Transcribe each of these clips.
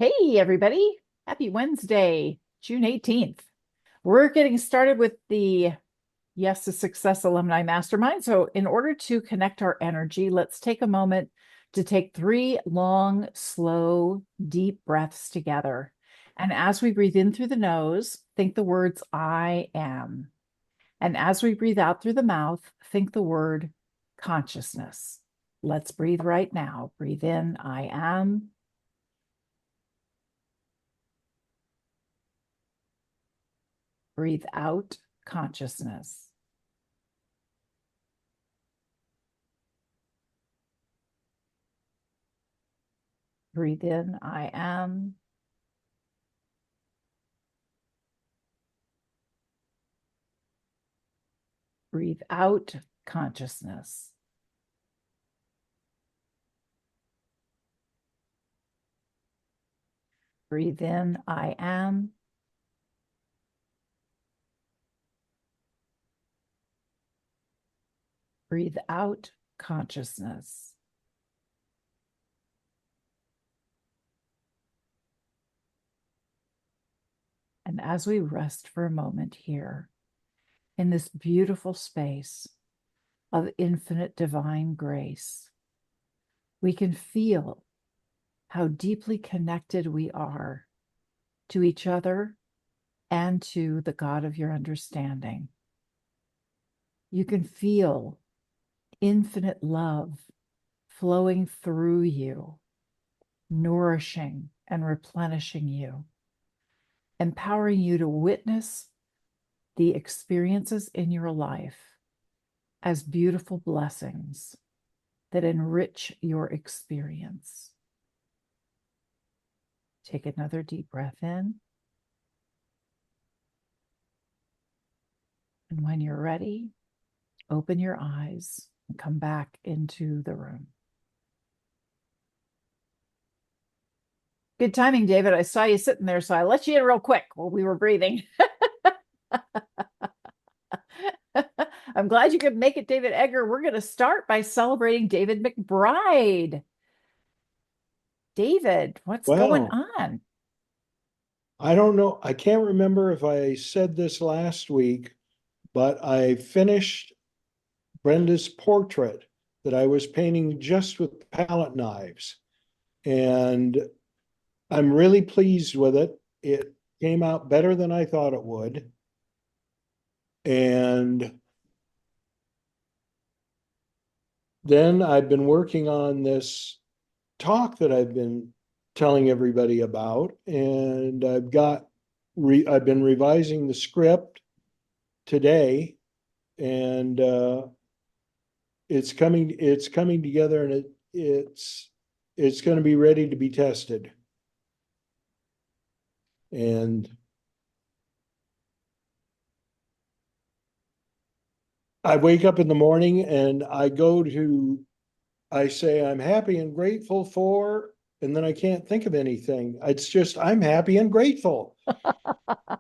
Hey, everybody. Happy Wednesday, June 18th. We're getting started with the Yes to Success Alumni Mastermind. So, in order to connect our energy, let's take a moment to take three long, slow, deep breaths together. And as we breathe in through the nose, think the words I am. And as we breathe out through the mouth, think the word consciousness. Let's breathe right now. Breathe in, I am. Breathe out consciousness. Breathe in, I am. Breathe out consciousness. Breathe in, I am. Breathe out consciousness. And as we rest for a moment here in this beautiful space of infinite divine grace, we can feel how deeply connected we are to each other and to the God of your understanding. You can feel infinite love flowing through you, nourishing and replenishing you, empowering you to witness the experiences in your life as beautiful blessings that enrich your experience. Take another deep breath in. And when you're ready, open your eyes and come back into the room. Good timing, David. I saw you sitting there, so I let you in real quick while we were breathing. I'm glad you could make it, David Egger. We're going to start by celebrating David McBride. David, what's going Well, on? I don't know. I can't remember if I said this last week, but I finished Brenda's portrait that I was painting just with palette knives. And I'm really pleased with it. It came out better than I thought it would. And then I've been working on this talk that I've been telling everybody about, and I've been revising the script today, and it's coming together, and it's going to be ready to be tested. And I wake up in the morning and I say I'm happy and grateful for, and then I can't think of anything. It's just I'm happy and grateful. How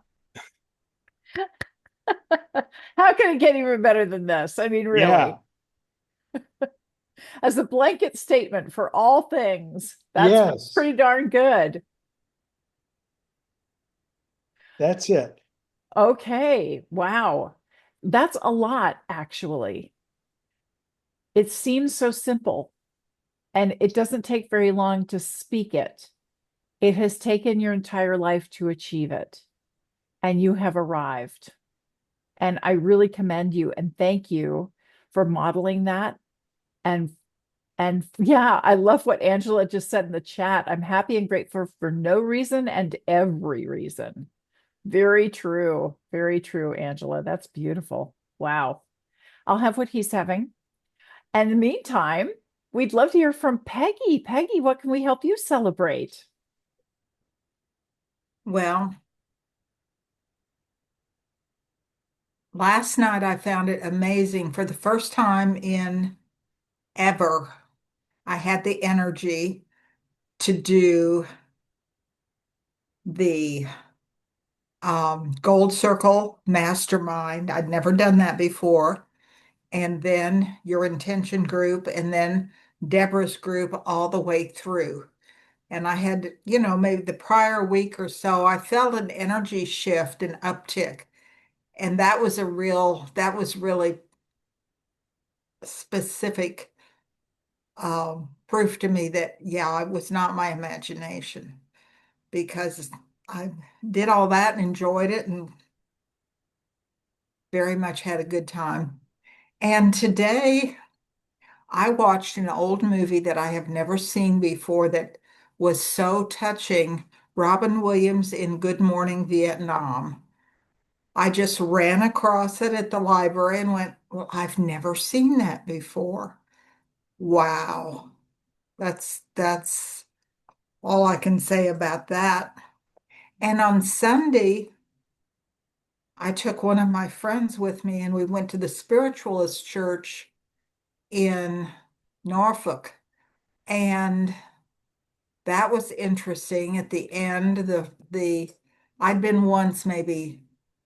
can it get even better than this? I mean, Yeah. really, as a blanket statement for all things, that's Yes, pretty darn good. that's it. Okay, wow. That's a lot, actually. It seems so simple, and it doesn't take very long to speak it. It has taken your entire life to achieve it, and you have arrived. And I really commend you and thank you for modeling that. And and yeah, I love what Angela just said in the chat. I'm happy and grateful for no reason and every reason. Very true. Very true, Angela. That's beautiful. Wow. I'll have what he's having. And in the meantime, we'd love to hear from Peggy. Peggy, what can we help you celebrate? Well, last night I found it amazing. For the first time in ever, I had the energy to do the Gold Circle Mastermind. I'd never done that before. And then your intention group, and then Deborah's group all the way through. And I had, you know, maybe the prior week or so, I felt an energy shift, an uptick. And that was really specific proof to me that, yeah, it was not my imagination because I did all that and enjoyed it and very much had a good time. And today I watched an old movie that I have never seen before that was so touching. Robin Williams in Good Morning Vietnam. I just ran across it at the library and went, well, I've never seen that before. Wow. That's all I can say about that. And on Sunday, I took one of my friends with me and we went to the spiritualist church in Norfolk. And that was interesting. At the end, the I'd been once maybe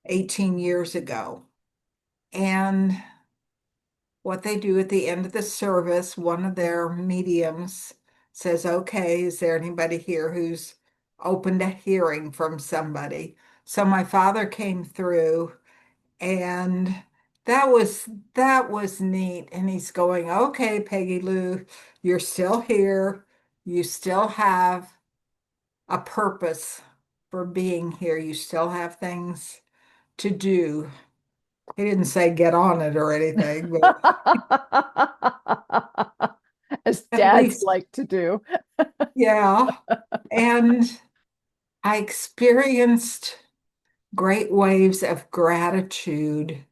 18 years ago. And what they do at the end of the service, one of their mediums says, okay, is there anybody here who's open to hearing from somebody? So my father came through and that was neat. And he's going, okay, Peggy Lou, you're still here. You still have a purpose for being here. You still have things to do. He didn't say get on it or anything, but As at dads least, like to do. yeah. And I experienced great waves of gratitude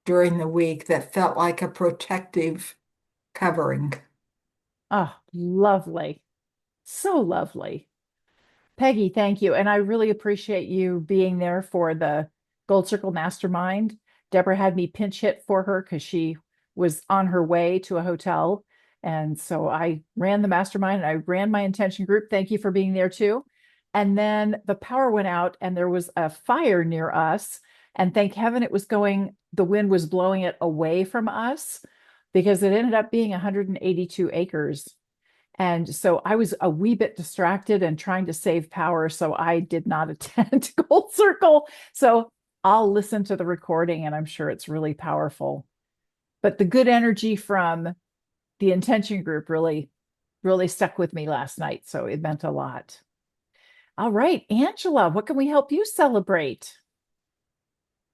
during the week that felt like a protective covering. Oh, lovely. So lovely. Peggy, thank you. And I really appreciate you being there for the Gold Circle Mastermind. Deborah had me pinch hit for her because she was on her way to a hotel. And so I ran the mastermind and I ran my intention group. Thank you for being there too. And then the power went out and there was a fire near us. And thank heaven it was going, the wind was blowing it away from us because it ended up being 182 acres. And so I was a wee bit distracted and trying to save power. So I did not attend Gold Circle. So I'll listen to the recording and I'm sure it's really powerful. But the good energy from the intention group really stuck with me last night. So it meant a lot. All right, Angela, what can we help you celebrate?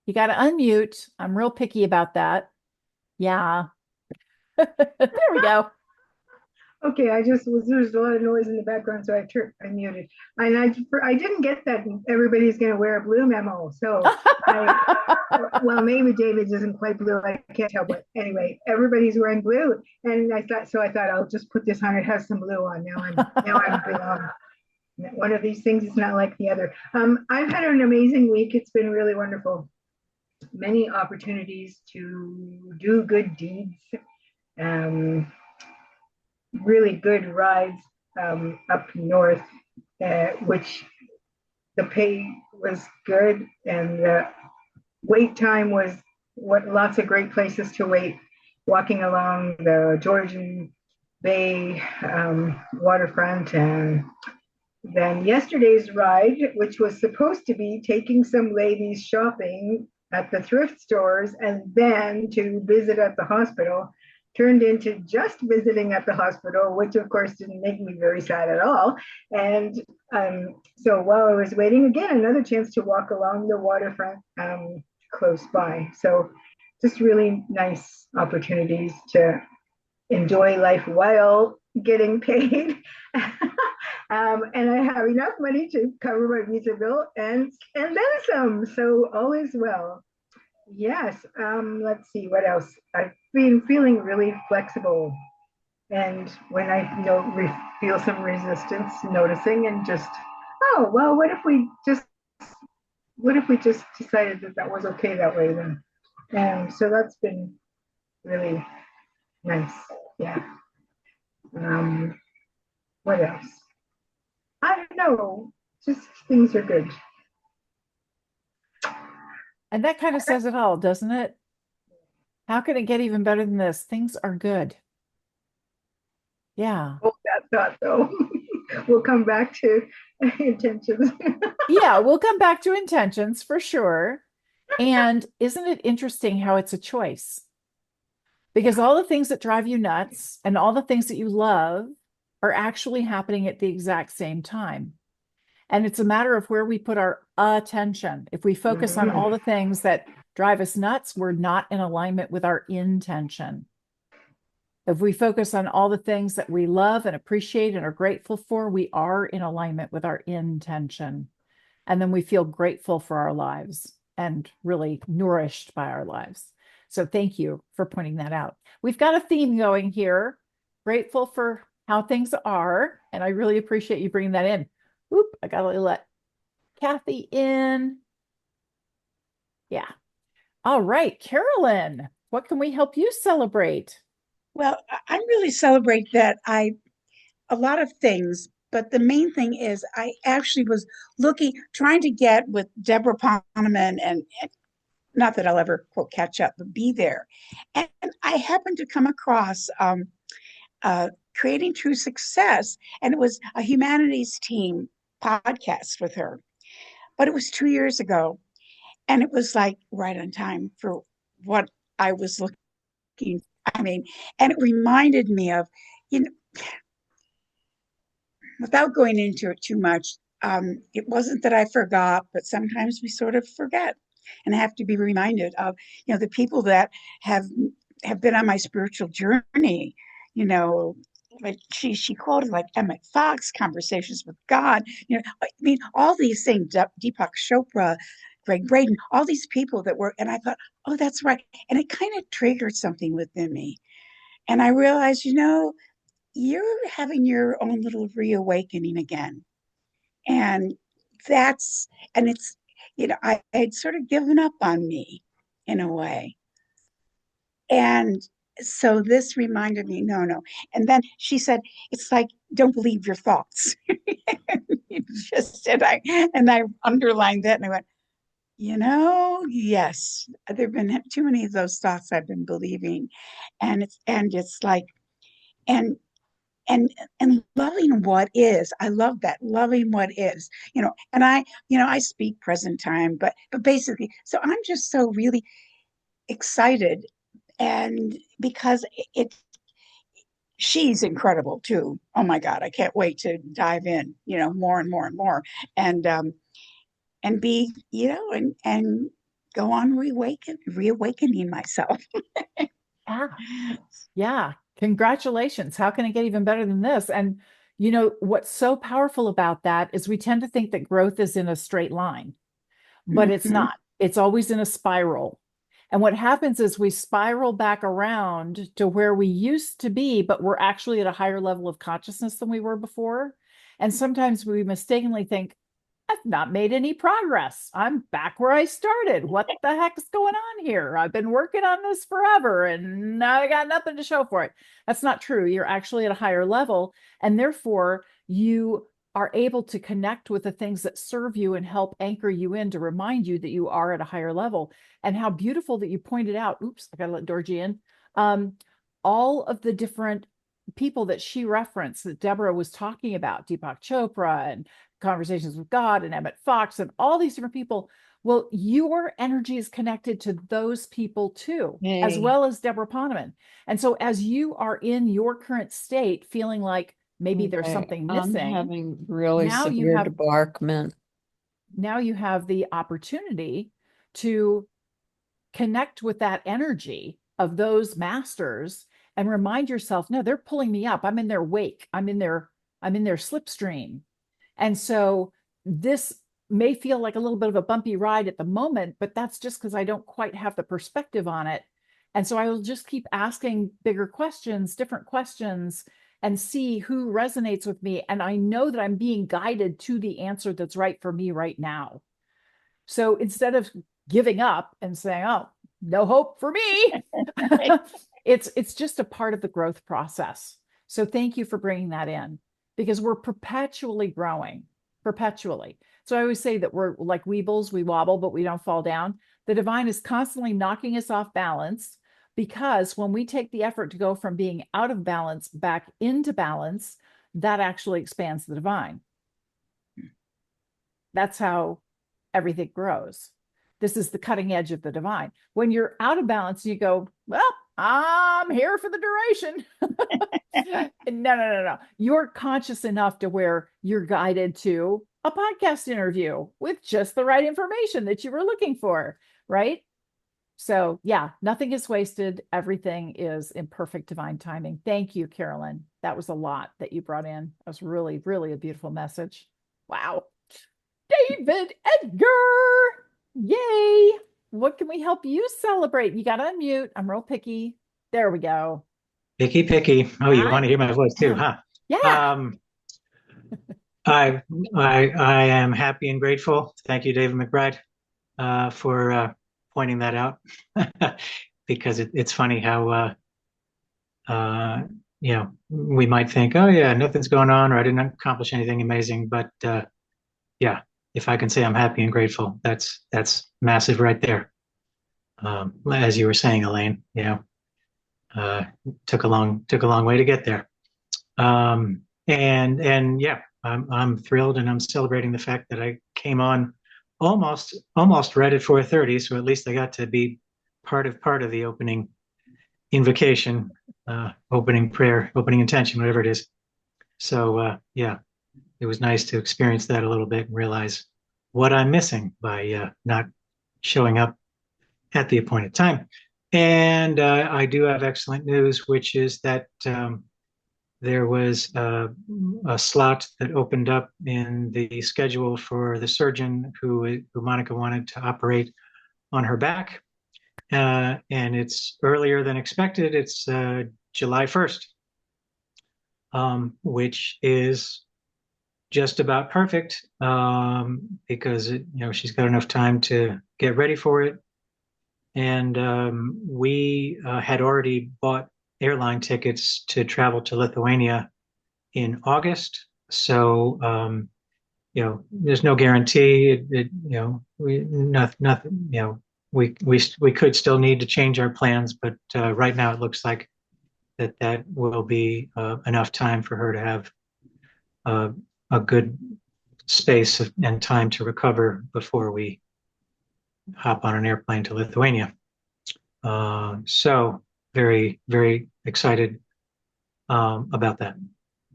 You got to unmute. I'm real picky about that. Yeah. There we go. Okay, there's a lot of noise in the background, so I muted. And I didn't get that everybody's going to wear a blue memo. So well, maybe David's isn't quite blue. I can't tell, but anyway, everybody's wearing blue. And I thought I'll just put this on. It has some blue on. Now I'm belong. One of these things is not like the other. I've had an amazing week. It's been really wonderful. Many opportunities to do good deeds. Really good rides up north, which the pay was good and the wait time was lots of great places to wait, walking along the Georgian Bay waterfront. And then yesterday's ride, which was supposed to be taking some ladies shopping at the thrift stores and then to visit at the hospital, turned into just visiting at the hospital, which of course didn't make me very sad at all. And so while I was waiting, again, another chance to walk along the waterfront close by. So just really nice opportunities to enjoy life while getting paid. And I have enough money to cover my visa bill and then some. So all is well. Yes. Let's see what else. I've been feeling really flexible, and when I feel some resistance, noticing and just, oh well, what if we just decided that that was okay that way then? And so that's been really nice. Yeah. What else? I don't know. Just things are good. And that kind of says it all, doesn't it? How can it get even better than this? Things are good. Yeah. Hold that thought though. we'll come back to intentions. Yeah, we'll come back to intentions for sure. And isn't it interesting how it's a choice? Because all the things that drive you nuts and all the things that you love are actually happening at the exact same time. And it's a matter of where we put our attention. If we focus on all the things that drive us nuts, we're not in alignment with our intention. If we focus on all the things that we love and appreciate and are grateful for, we are in alignment with our intention. And then we feel grateful for our lives and really nourished by our lives. So thank you for pointing that out. We've got a theme going here. Grateful for how things are. And I really appreciate you bringing that in. Oop, I got to let Kathy in. Yeah. All right, Carolyn, what can we help you celebrate? Well, I really celebrate that a lot of things, but the main thing is I actually was trying to get with Deborah Poneman and not that I'll ever quote catch up, but be there. And I happened to come across Creating True Success, and it was a humanities team podcast with her. But it was 2 years ago, and it was like right on time for what I was looking. I mean, and it reminded me of, you know, without going into it too much, it wasn't that I forgot, but sometimes we sort of forget and have to be reminded of, the people that have been on my spiritual journey, like she quoted like Emmett Fox, Conversations with God, I mean, all these things, Deepak Chopra, Greg Braden, all these people that were, and I thought, oh, that's right. And it kind of triggered something within me. And I realized, you're having your own little reawakening again. And it's, I had sort of given up on me in a way. And so this reminded me, no. And then she said, it's like, don't believe your thoughts. And I underlined that and I went, yes, there've been too many of those thoughts I've been believing. And it's like, and loving what is. I love that, loving what is, and I speak present time, but basically, so I'm just so really excited. And because she's incredible too. Oh my God, I can't wait to dive in, more and more and more, and be, and go on reawakening myself. Yeah. Congratulations. How can it get even better than this? And what's so powerful about that is we tend to think that growth is in a straight line, but it's not. It's always in a spiral. And what happens is we spiral back around to where we used to be, but we're actually at a higher level of consciousness than we were before. And sometimes we mistakenly think, I've not made any progress. I'm back where I started. What the heck is going on here? I've been working on this forever and now I got nothing to show for it. That's not true. You're actually at a higher level. And therefore, you are able to connect with the things that serve you and help anchor you in to remind you that you are at a higher level. And how beautiful that you pointed out. Oops, I got to let Dorji in. All of the different people that she referenced that Deborah was talking about, Deepak Chopra and Conversations with God and Emmett Fox and all these different people. Well, your energy is connected to those people too, as well as Deborah Poneman. And so as you are in your current state, feeling like maybe there's something missing, I'm having really severe debarkment. Now you have the opportunity to connect with that energy of those masters and remind yourself, no, they're pulling me up. I'm in their wake. I'm in their slipstream. And so this may feel like a little bit of a bumpy ride at the moment, but that's just because I don't quite have the perspective on it. And so I will just keep asking bigger questions, different questions, and see who resonates with me. And I know that I'm being guided to the answer that's right for me right now. So instead of giving up and saying, oh, no hope for me, it's just a part of the growth process. So thank you for bringing that in, because we're perpetually growing, perpetually. So I always say that we're like weebles, we wobble, but we don't fall down. The divine is constantly knocking us off balance, because when we take the effort to go from being out of balance back into balance, that actually expands the divine. That's how everything grows. This is the cutting edge of the divine. When you're out of balance, you go, well, I'm here for the duration. No. You're conscious enough to where you're guided to a podcast interview with just the right information that you were looking for, right? So yeah, nothing is wasted. Everything is in perfect divine timing. Thank you, Carolyn. That was a lot that you brought in. That was really, really a beautiful message. Wow. David Edgar. Yay. What can we help you celebrate? You got to unmute. I'm real picky. There we go. Picky. Oh, you want to hear my voice too, huh? Yeah. I am happy and grateful. Thank you, David McBride, for pointing that out, because it's funny how we might think, oh yeah, nothing's going on, or I didn't accomplish anything amazing, but yeah, if I can say I'm happy and grateful, that's massive right there. As you were saying, Elaine, took a long way to get there. And yeah, I'm thrilled, and I'm celebrating the fact that I came on almost right at 4:30, so at least I got to be part of the opening invocation, opening prayer, opening intention, whatever it is. So yeah, it was nice to experience that a little bit and realize what I'm missing by not showing up at the appointed time. And I do have excellent news, which is that there was a slot that opened up in the schedule for the surgeon who Monica wanted to operate on her back. And it's earlier than expected. It's July 1st, which is just about perfect, because she's got enough time to get ready for it. And we had already bought airline tickets to travel to Lithuania in August. So there's no guarantee. We could still need to change our plans, but right now it looks like that will be enough time for her to have a good space and time to recover before we hop on an airplane to Lithuania. So very, very excited about that.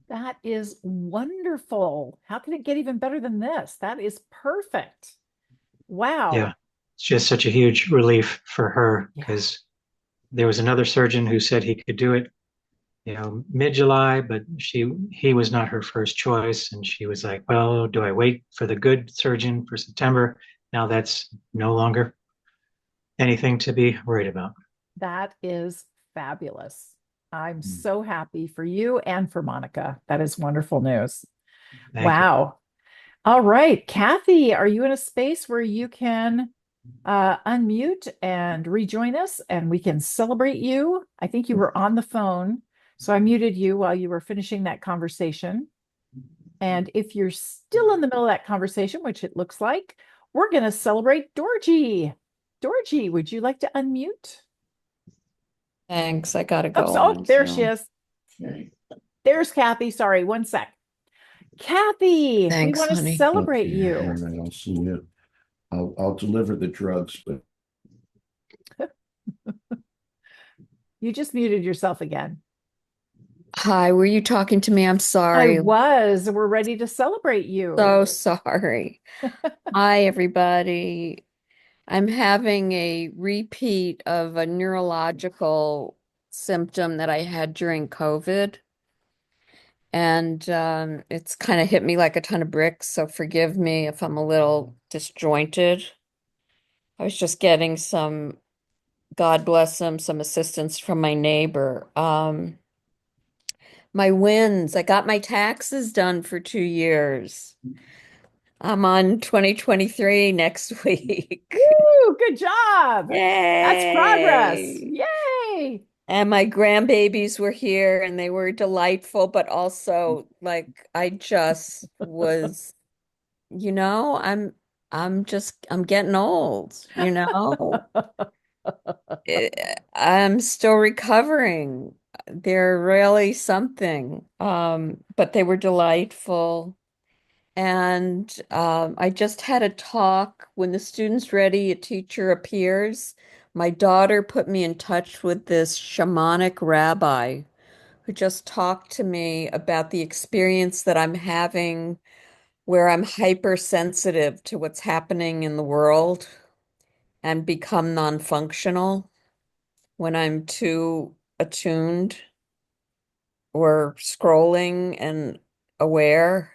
That is wonderful. How can it get even better than this? That is perfect. Wow. Yeah, it's just such a huge relief for her, because there was another surgeon who said he could do it, mid-July, but he was not her first choice. And she was like, well, do I wait for the good surgeon for September? Now that's no longer anything to be worried about. That is fabulous. I'm so happy for you and for Monica. That is wonderful news. Wow. All right. Kathy, are you in a space where you can unmute and rejoin us and we can celebrate you? I think you were on the phone, so I muted you while you were finishing that conversation. And if you're still in the middle of that conversation, which it looks like, we're going to celebrate Dorji. Dorji, would you like to unmute? Thanks. I gotta go. Oh, there she is. There's Kathy. Sorry, one sec. Kathy, Thanks, we want to celebrate you. All right, I'll see you. I'll deliver the drugs, but You just muted yourself again. Hi, were you talking to me? I'm sorry. I was. We're ready to celebrate you. So sorry. Hi, everybody. I'm having a repeat of a neurological symptom that I had during COVID. And it's kind of hit me like a ton of bricks, so forgive me if I'm a little disjointed. I was just getting some, God bless them, some assistance from my neighbor. My wins, I got my taxes done for 2 years. I'm on 2023 next week. Woo, good job. Yay. That's progress. Yay. And my grandbabies were here and they were delightful, but also like I just was, I'm getting old, I'm still recovering. they're really something. But they were delightful. And I just had a talk when the student's ready, a teacher appears. My daughter put me in touch with this shamanic rabbi who just talked to me about the experience that I'm having where I'm hypersensitive to what's happening in the world and become non-functional when I'm too attuned or scrolling and aware.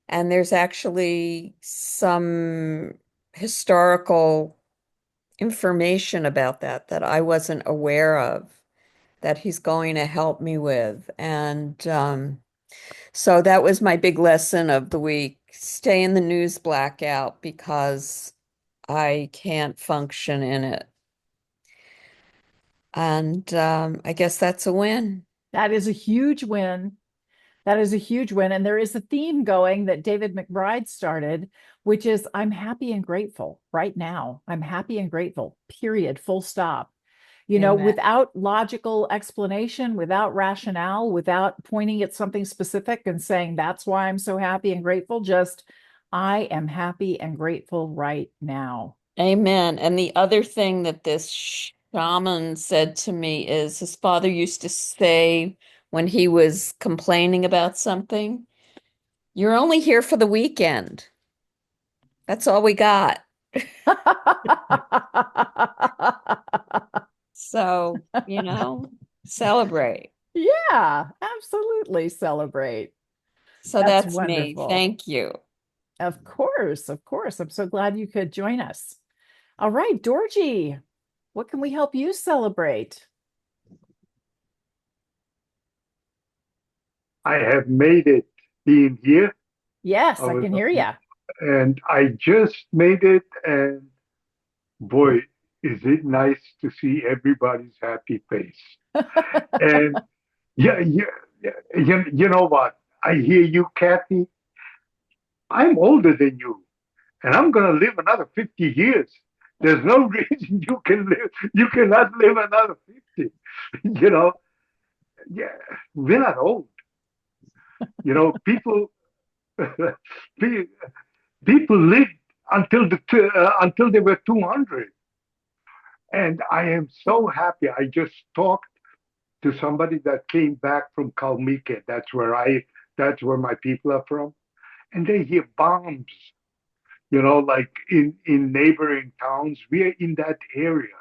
And there's actually some historical information about that I wasn't aware of that he's going to help me with. And so that was my big lesson of the week. Stay in the news blackout because I can't function in it. And I guess that's a win. That is a huge win. That is a huge win. And there is a theme going that David McBride started, which is I'm happy and grateful right now. I'm happy and grateful, period, full stop. Amen. Without logical explanation, without rationale, without pointing at something specific and saying, that's why I'm so happy and grateful. Just, I am happy and grateful right now. Amen. And the other thing that this shaman said to me is his father used to say when he was complaining about something, you're only here for the weekend. That's all we got. So, celebrate. Yeah, absolutely celebrate. So that's me. wonderful. Thank you. Of course, of course. I'm so glad you could join us. All right, Dorji, what can we help you celebrate? I have made it being here. Yes, I can hear you. And I just made it, and boy, is it nice to see everybody's happy face. And yeah, you know what? I hear you, Kathy. I'm older than you, and I'm going to live another 50 years. There's no reason you cannot live another 50. Yeah, we're not old. People people lived until they were 200, and I am so happy. I just talked to somebody that came back from Kalmykia. That's where my people are from, and they hear bombs. Like in neighboring towns. We are in that area,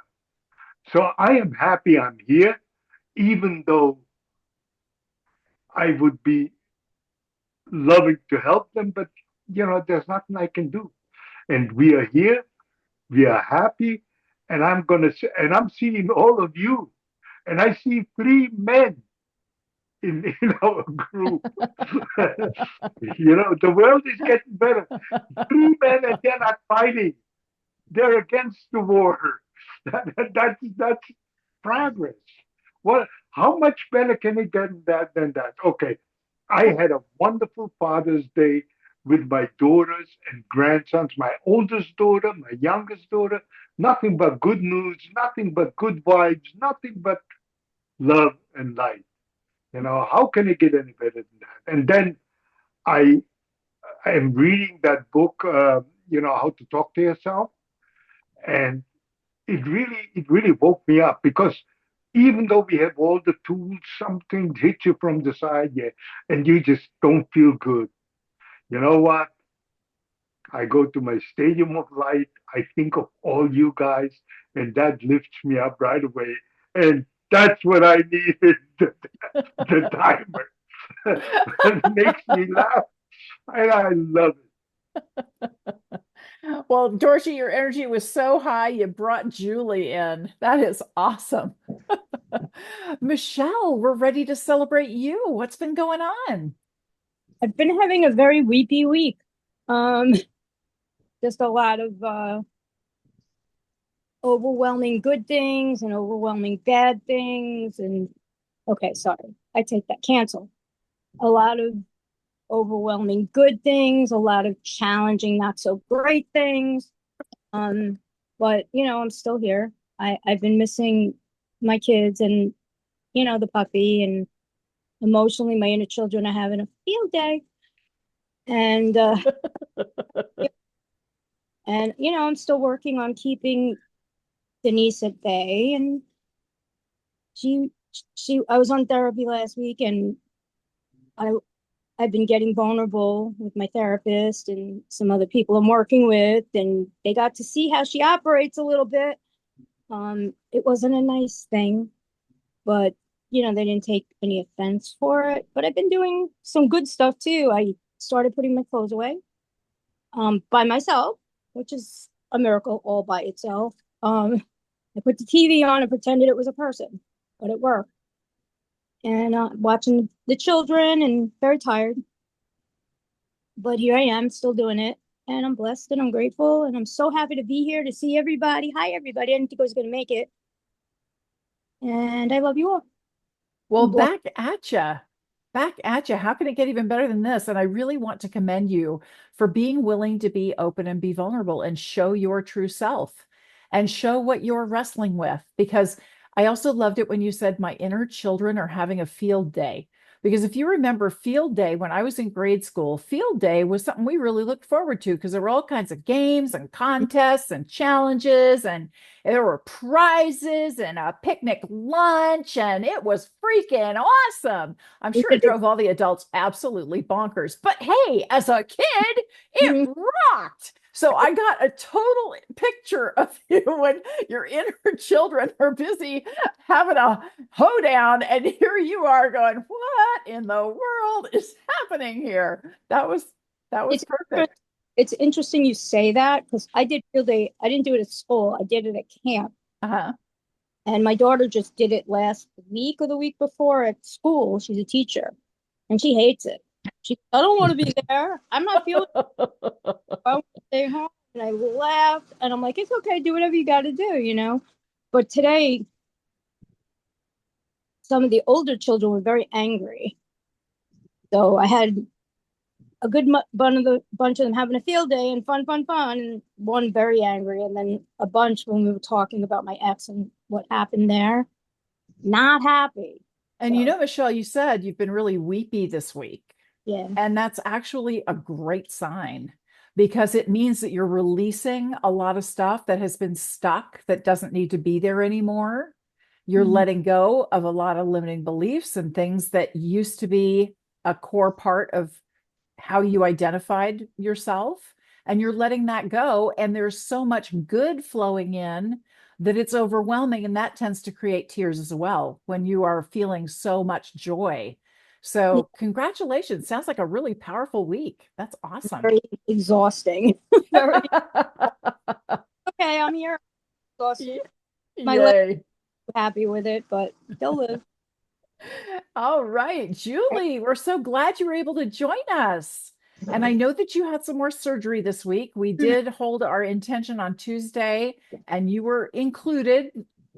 so I am happy I'm here, even though I would be loving to help them, but there's nothing I can do. And we are here. We are happy, and I'm seeing all of you, and I see three men in our group. The world is getting better. Three men, and they're not fighting; they're against the war. That's progress. What? How much better can it get than that? Okay, I had a wonderful Father's Day with my daughters and grandsons, my oldest daughter, my youngest daughter, nothing but good news, nothing but good vibes, nothing but love and light. How can it get any better than that? And then I am reading that book, How to Talk to Yourself. And it really woke me up because even though we have all the tools, something hit you from the side, yeah, and you just don't feel good. You know what? I go to my stadium of light. I think of all you guys, and that lifts me up right away. And that's what I needed the timer. It makes me laugh, and I love it. Well, Dorothy, your energy was so high, you brought Julie in. That is awesome. Michelle, we're ready to celebrate you. What's been going on? I've been having a very weepy week. Just a lot of overwhelming good things and overwhelming bad things. And okay, sorry, I take that. Cancel. A lot of overwhelming good things, a lot of challenging, not so great things. But I'm still here. I've been missing my kids, and the puppy, and emotionally, my inner children are having a field day. And I'm still working on keeping Denise at bay. And she I was on therapy last week, and I I've been getting vulnerable with my therapist and some other people I'm working with, and they got to see how she operates a little bit. It wasn't a nice thing, but they didn't take any offense for it. But I've been doing some good stuff too. I started putting my clothes away, by myself, which is a miracle all by itself. I put the TV on and pretended it was a person, but it worked. And watching the children, and very tired. But here I am still doing it. And I'm blessed and I'm grateful. And I'm so happy to be here to see everybody. Hi, everybody. I didn't think I was going to make it. And I love you all. Well, back at you. Back at you. How can it get even better than this? And I really want to commend you for being willing to be open and be vulnerable and show your true self and show what you're wrestling with. Because I also loved it when you said, my inner children are having a field day. Because if you remember field day, when I was in grade school, field day was something we really looked forward to because there were all kinds of games and contests and challenges, and there were prizes and a picnic lunch, and it was freaking awesome. I'm sure it drove all the adults absolutely bonkers. But hey, as a kid, it rocked. So I got a total picture of you when your inner children are busy having a hoedown, and here you are going, what in the world is happening here? That was perfect. It's interesting you say that, because I did field day. I didn't do it at school. I did it at camp. Uh-huh. And my daughter just did it last week or the week before at school. She's a teacher and she hates it. I don't want to be there. I'm not feeling it. I want to stay home. And I laughed and I'm like, it's okay, do whatever you got to do. But today, some of the older children were very angry. So I had a good bunch of them having a field day and fun, and one very angry, and then a bunch when we were talking about my ex and what happened there. Not happy. And Michelle, you said you've been really weepy this week. Yeah. And that's actually a great sign, because it means that you're releasing a lot of stuff that has been stuck, that doesn't need to be there anymore. You're letting go of a lot of limiting beliefs and things that used to be a core part of how you identified yourself, and you're letting that go. And there's so much good flowing in that it's overwhelming. And that tends to create tears as well when you are feeling so much joy. So congratulations. Sounds like a really powerful week. That's awesome. Very exhausting. Okay, I'm here. Exhausted. My leg, happy with it, but they'll live. All right, Julie, we're so glad you were able to join us. And I know that you had some more surgery this week. We did hold our intention on Tuesday, and you were included,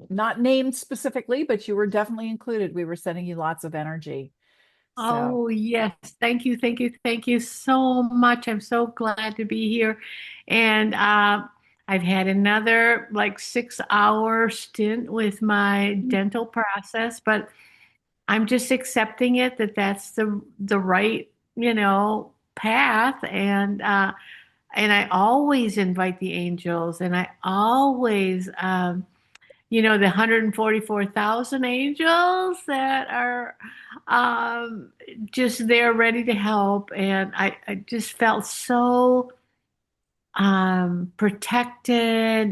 not named specifically, but you were definitely included. We were sending you lots of energy. Oh, yes. Thank you. Thank you. Thank you so much. I'm so glad to be here. And I've had another 6-hour stint with my dental process, but I'm just accepting it that that's the right, path. And I always invite the angels, and I always, the 144,000 angels that are just there ready to help. And I just felt so protected,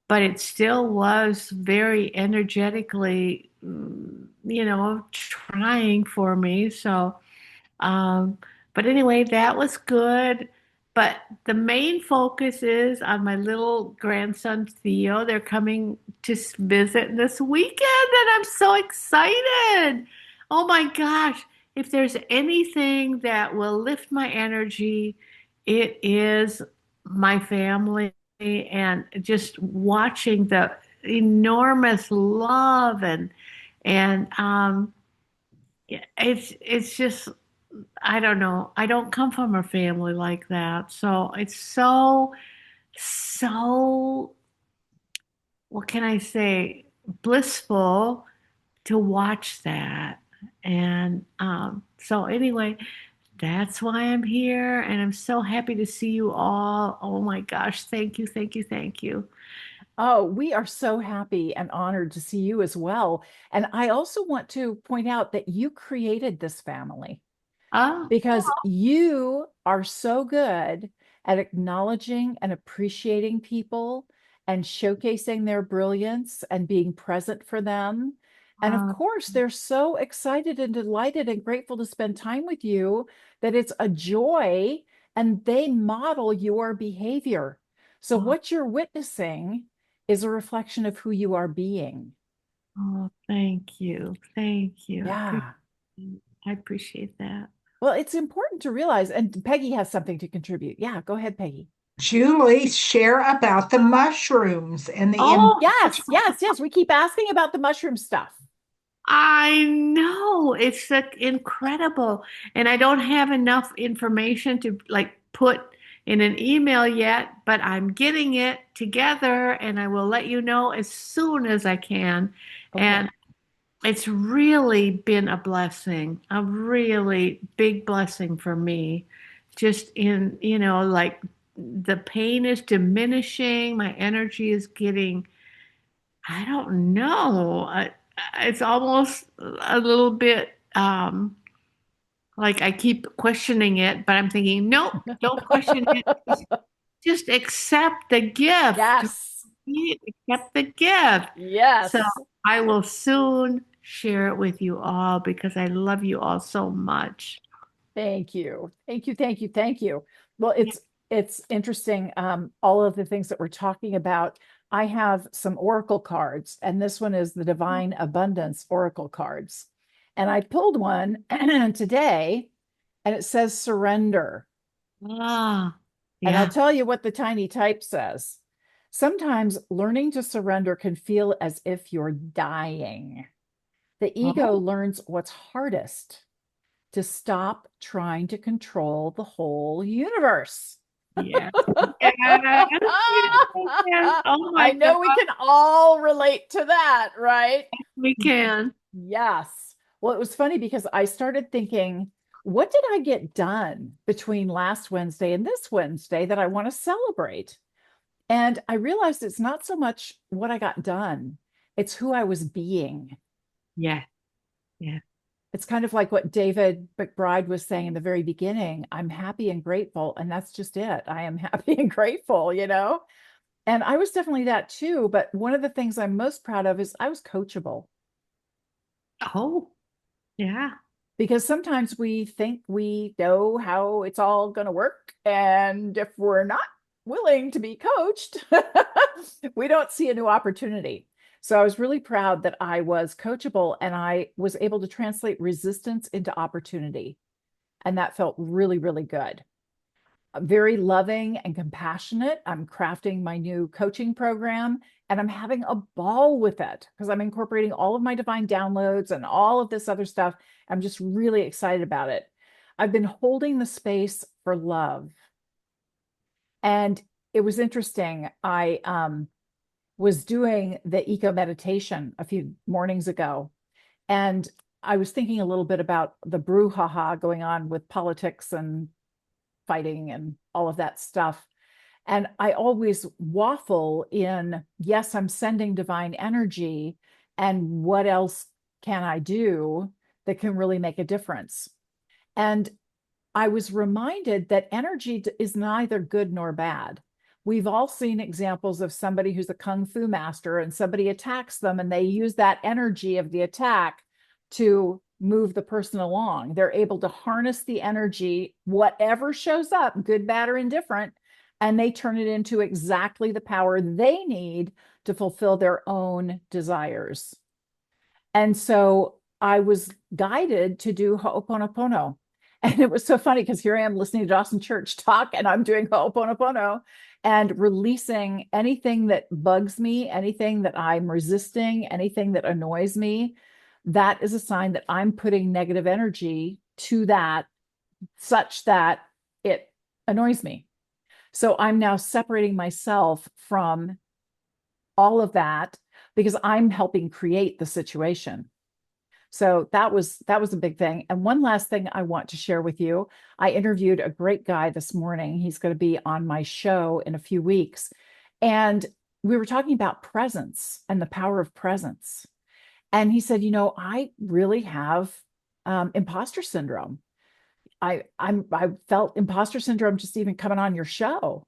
but it still was very energetically, trying for me. So, but anyway, that was good. But the main focus is on my little grandson, Theo. They're coming to visit this weekend, and I'm so excited. Oh my gosh. If there's anything that will lift my energy, it is my family, and just watching the enormous love, and it's just, I don't know. I don't come from a family like that. So it's so, what can I say? Blissful to watch that. And so anyway, that's why I'm here, and I'm so happy to see you all. Oh my gosh, thank you, thank you, thank you. Oh, we are so happy and honored to see you as well. And I also want to point out that you created this family Oh, because you are so good at acknowledging and appreciating people and showcasing their brilliance and being present for them. And of course, they're so excited and delighted and grateful to spend time with you that it's a joy and they model your behavior. So, what you're witnessing is a reflection of who you are being. oh, thank you. Thank you. Yeah. I appreciate that. Well, it's important to realize, and Peggy has something to contribute. Yeah, go ahead, Peggy. Julie, share about the mushrooms and the Oh, Yes, yes, yes. We keep asking about the mushroom stuff. I know. It's incredible. And I don't have enough information to like put in an email yet, but I'm getting it together and I will let you know as soon as I can. Okay. And it's really been a blessing, a really big blessing for me. Just in, like the pain is diminishing, my energy is getting, I don't know, it's almost a little bit like I keep questioning it, but I'm thinking, nope, don't question it. Just accept the gift. Yes. Accept the gift. Yes. So I will soon share it with you all because I love you all so much. Thank you. Thank you. Thank you. Thank you. Well, it's interesting. All of the things that we're talking about. I have some oracle cards, and this one is the Divine Abundance Oracle cards. And I pulled one today, and it says surrender. Ah, And I'll yeah. tell you what the tiny type says. Sometimes learning to surrender can feel as if you're dying. The ego Oh, learns what's hardest to stop trying to control the whole universe. yeah. Yes, yes. Oh my I God, know we can all relate to that, right? we can. Yes. Well, it was funny because I started thinking, what did I get done between last Wednesday and this Wednesday that I want to celebrate? And I realized it's not so much what I got done, it's who I was being. Yeah, yeah. It's kind of like what David McBride was saying in the very beginning. I'm happy and grateful. And that's just it. I am happy and grateful, And I was definitely that too. But one of the things I'm most proud of is I was coachable Oh, yeah. because sometimes we think we know how it's all going to work. And if we're not willing to be coached, we don't see a new opportunity. So I was really proud that I was coachable and I was able to translate resistance into opportunity. And that felt really, really good. Very loving and compassionate. I'm crafting my new coaching program and I'm having a ball with it because I'm incorporating all of my divine downloads and all of this other stuff. I'm just really excited about it. I've been holding the space for love. And it was interesting. I was doing the eco meditation a few mornings ago, and I was thinking a little bit about the brouhaha going on with politics and fighting and all of that stuff. And I always waffle in, yes, I'm sending divine energy. And what else can I do that can really make a difference? And I was reminded that energy is neither good nor bad. We've all seen examples of somebody who's a kung fu master and somebody attacks them and they use that energy of the attack to move the person along. They're able to harness the energy, whatever shows up, good, bad, or indifferent, and they turn it into exactly the power they need to fulfill their own desires. And so I was guided to do Ho'oponopono. And it was so funny because here I am listening to Dawson Church talk and I'm doing Ho'oponopono and releasing anything that bugs me, anything that I'm resisting, anything that annoys me. That is a sign that I'm putting negative energy to that such that it annoys me. So I'm now separating myself from all of that because I'm helping create the situation. So that was a big thing. And one last thing I want to share with you. I interviewed a great guy this morning. He's going to be on my show in a few weeks. And we were talking about presence and the power of presence. And he said, I really have imposter syndrome. I felt imposter syndrome just even coming on your show.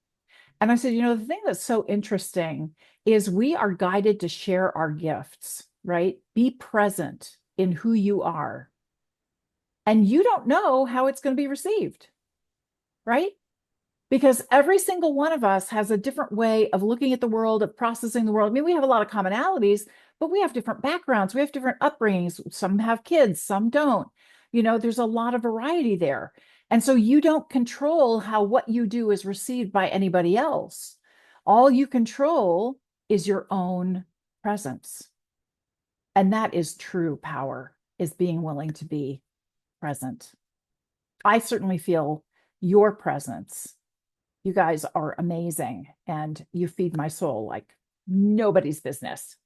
And I said, the thing that's so interesting is we are guided to share our gifts, right? Be present in who you are. And you don't know how it's going to be received, right? Because every single one of us has a different way of looking at the world, of processing the world. I mean, we have a lot of commonalities, but we have different backgrounds. We have different upbringings. Some have kids, some don't. There's a lot of variety there. And so you don't control how what you do is received by anybody else. All you control is your own presence. And that is true power, is being willing to be present. I certainly feel your presence. You guys are amazing, and you feed my soul like nobody's business.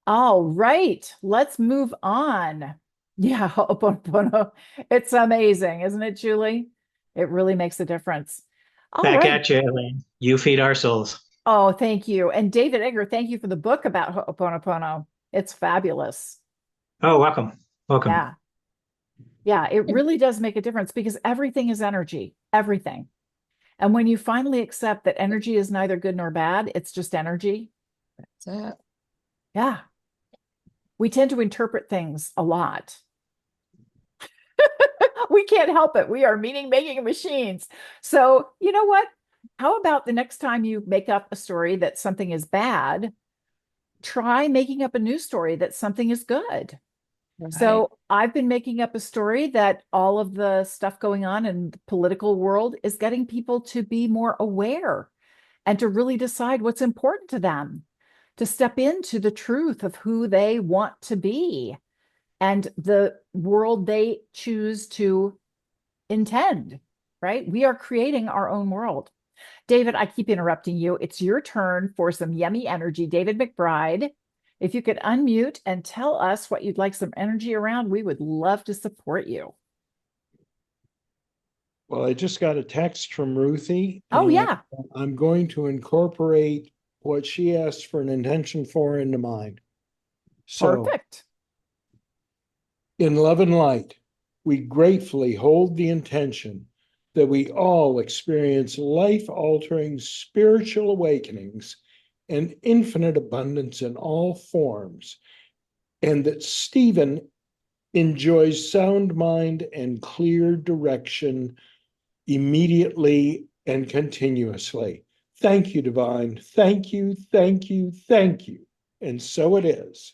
All right, let's move on. Yeah, Ho'oponopono. It's amazing, isn't it, Julie? It really makes a difference. All Back right. at you, Elaine. You feed our souls. Oh, thank you. And David Egger, thank you for the book about Ho'oponopono. It's fabulous. Oh, welcome. Welcome. Yeah. Yeah, it really does make a difference because everything is energy, everything. And when you finally accept that energy is neither good nor bad, it's just energy. That's it. Yeah. We tend to interpret things a lot. We can't help it. We are meaning making machines. So, you know what? How about the next time you make up a story that something is bad, try making up a new story that something is good. Right. So I've been making up a story that all of the stuff going on in the political world is getting people to be more aware and to really decide what's important to them, to step into the truth of who they want to be and the world they choose to intend, right? We are creating our own world. David, I keep interrupting you. It's your turn for some yummy energy. David McBride, if you could unmute and tell us what you'd like some energy around, we would love to support you. Well, I just got a text from Ruthie. Oh, and yeah. I'm going to incorporate what she asked for an intention for into mine. So, Perfect. in love and light, we gratefully hold the intention that we all experience life-altering spiritual awakenings and infinite abundance in all forms, and that Stephen enjoys sound mind and clear direction immediately and continuously. Thank you, Divine. Thank you, thank you, thank you. And so it is.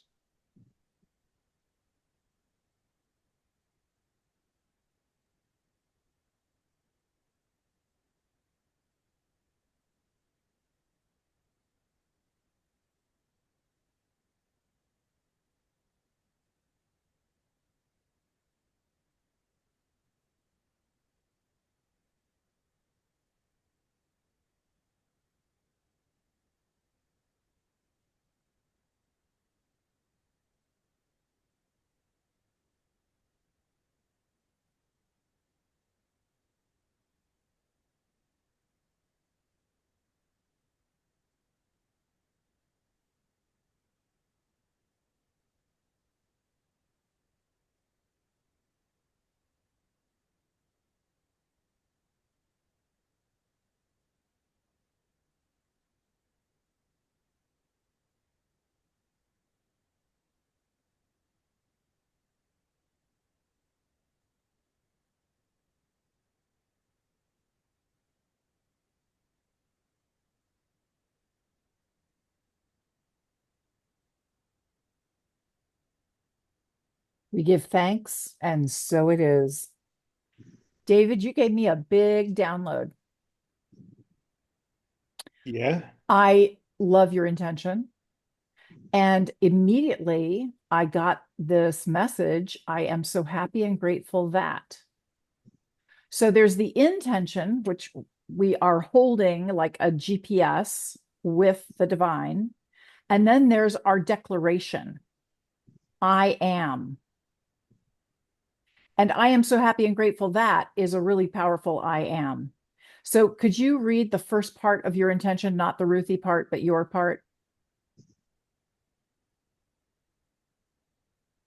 We give thanks, and so it is. David, you gave me a big download. Yeah. I love your intention. And immediately I got this message. I am so happy and grateful that. So there's the intention, which we are holding like a GPS with the divine. And then there's our declaration. I am. And I am so happy and grateful that is a really powerful I am. So could you read the first part of your intention, not the Ruthie part, but your part?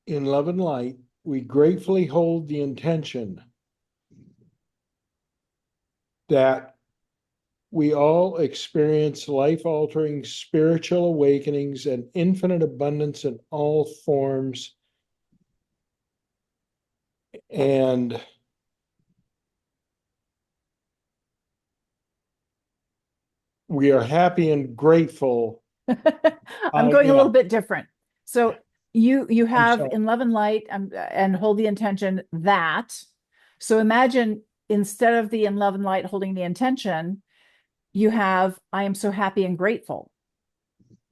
In love and light, we gratefully hold the intention that we all experience life-altering spiritual awakenings and infinite abundance in all forms. And we are happy and grateful. I'm going a yeah. little bit different. So you have sorry. in love and light and hold the intention that. So imagine instead of the in love and light holding the intention, you have I am so happy and grateful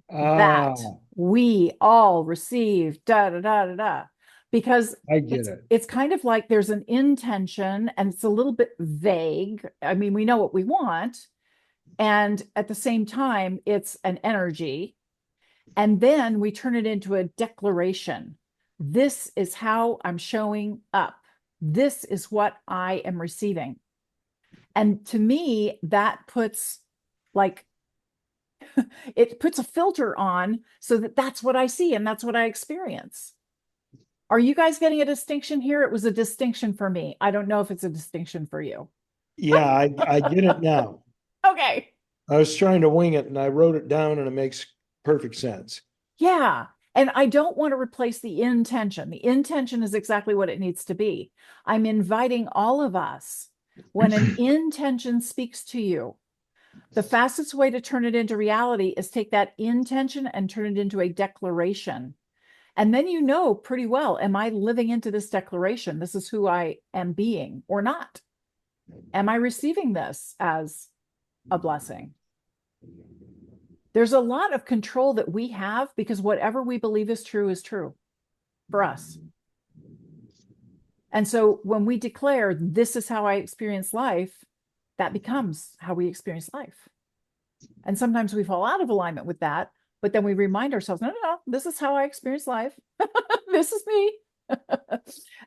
that we all receive da da da da da. Because I get it. it's kind of like there's an intention and it's a little bit vague. I mean, we know what we want. And at the same time, it's an energy. And then we turn it into a declaration. This is how I'm showing up. This is what I am receiving. And to me, that puts like, it puts a filter on so that that's what I see and that's what I experience. Are you guys getting a distinction here? It was a distinction for me. I don't know if it's a distinction for you. Yeah, I get it now. Okay. I was trying to wing it and I wrote it down and it makes perfect sense. Yeah. And I don't want to replace the intention. The intention is exactly what it needs to be. I'm inviting all of us, when an intention speaks to you, the fastest way to turn it into reality is take that intention and turn it into a declaration. And then you know pretty well, am I living into this declaration? This is who I am being or not? Am I receiving this as a blessing? There's a lot of control that we have because whatever we believe is true for us. And so when we declare, this is how I experience life, that becomes how we experience life. And sometimes we fall out of alignment with that, but then we remind ourselves, no, this is how I experience life. This is me.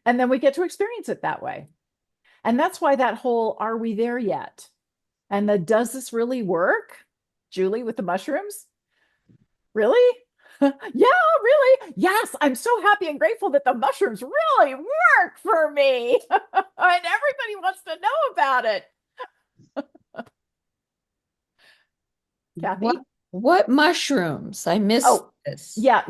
And then we get to experience it that way. And that's why that whole, are we there yet? And the, does this really work? Julie with the mushrooms? Really? Yeah, really? Yes, I'm so happy and grateful that the mushrooms really work for me. And everybody wants to know about it. Kathy? What mushrooms? I missed this. Yeah,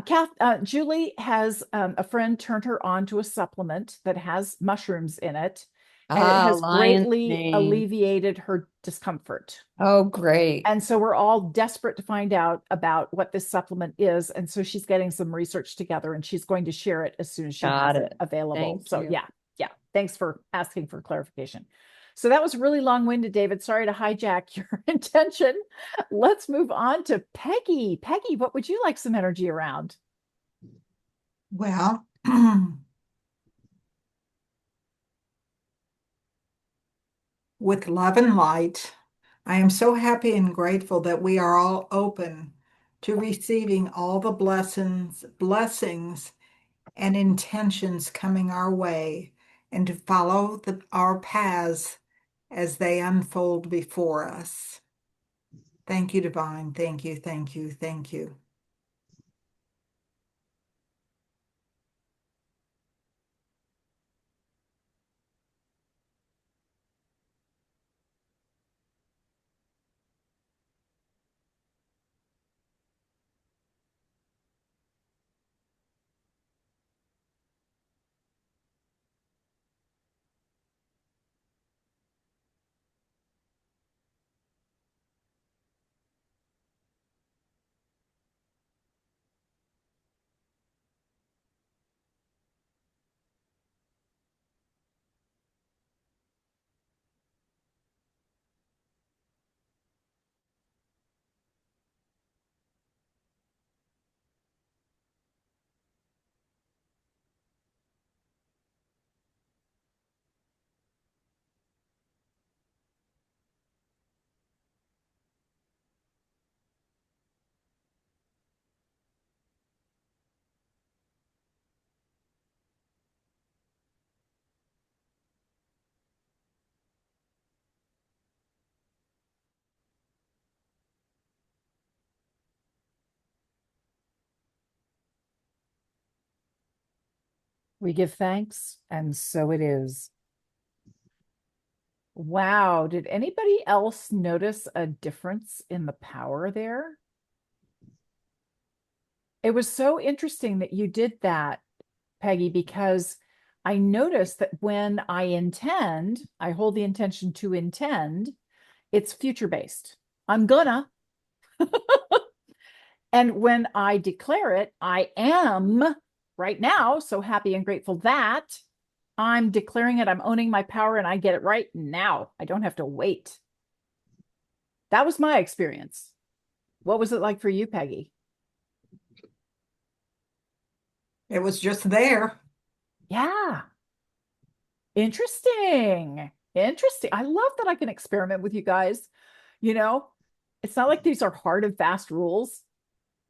Julie has a friend turned her on to a supplement that has mushrooms in it, and it has greatly alleviated her discomfort. Oh, great. And so we're all desperate to find out about what this supplement is. And so she's getting some research together and she's going to share it as soon as she has it available. So yeah. Thanks for asking for clarification. So that was really long-winded, David. Sorry to hijack your intention. Let's move on to Peggy. Peggy, what would you like some energy around? Well, with love and light, I am so happy and grateful that we are all open to receiving all the blessings and intentions coming our way and to follow our paths as they unfold before us. Thank you, Divine. Thank you, thank you, thank you. We give thanks, and so it is. Wow. Did anybody else notice a difference in the power there? It was so interesting that you did that, Peggy, because I noticed that when I intend, I hold the intention to intend, it's future based. I'm gonna. And when I declare it, I am right now so happy and grateful that I'm declaring it, I'm owning my power, and I get it right now. I don't have to wait. That was my experience. What was it like for you, Peggy? It was just there. Yeah. Interesting. Interesting. I love that I can experiment with you guys. You know, it's not like these are hard and fast rules.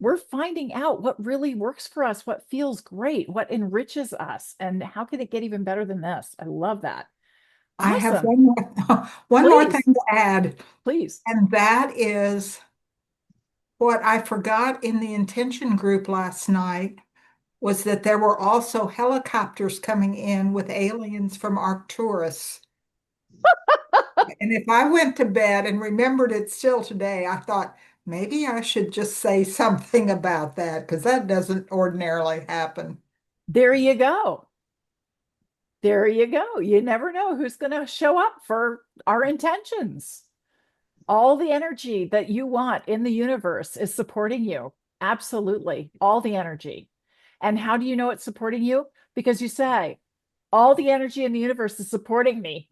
We're finding out what really works for us, what feels great, what enriches us, and how can it get even better than this? I love that. I have Awesome. one more thing Please, to add, please. and that is what I forgot in the intention group last night was that there were also helicopters coming in with aliens from Arcturus. And if I went to bed and remembered it still today, I thought maybe I should just say something about that because that doesn't ordinarily happen. There you go. There you go. You never know who's going to show up for our intentions. All the energy that you want in the universe is supporting you. Absolutely. All the energy. And how do you know it's supporting you? Because you say, all the energy in the universe is supporting me.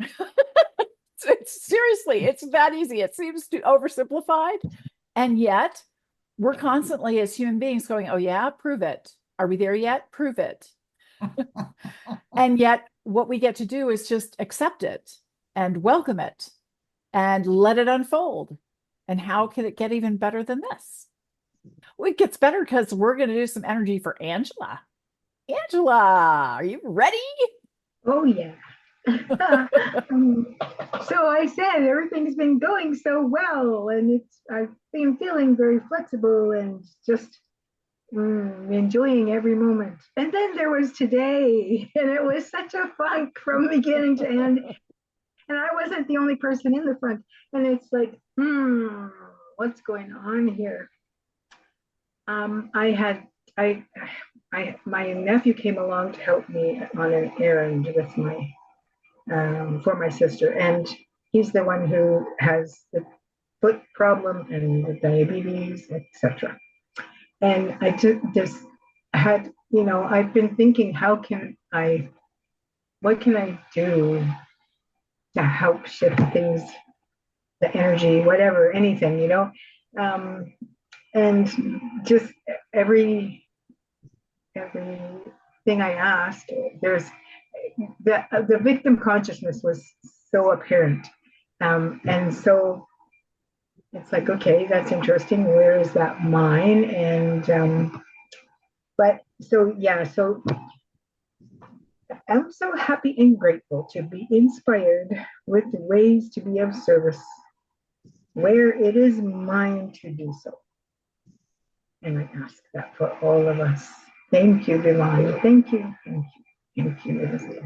Seriously, it's that easy. It seems too oversimplified. And yet, we're constantly as human beings going, oh, yeah, prove it. Are we there yet? Prove it. And yet, what we get to do is just accept it and welcome it and let it unfold. And how can it get even better than this? Well, it gets better because we're going to do some energy for Angela. Angela, are you ready? Oh, yeah. So I said everything's been going so well, and I've been feeling very flexible and just enjoying every moment. And then there was today, and it was such a fight from beginning to end. And I wasn't the only person in the front. And it's like, what's going on here? I had my nephew came along to help me on an errand with my for my sister, and he's the one who has the foot problem and the diabetes, etc. And I just had, I've been thinking, what can I do to help shift things, the energy, whatever, anything. And just every everything I asked, there's the victim consciousness was so apparent, and so it's like, okay, that's interesting. Where is that mine? And but so yeah, so I'm so happy and grateful to be inspired with ways to be of service where it is mine to do so. And I ask that for all of us. Thank you, Divine. Thank you. Thank you. Thank you, Elizabeth.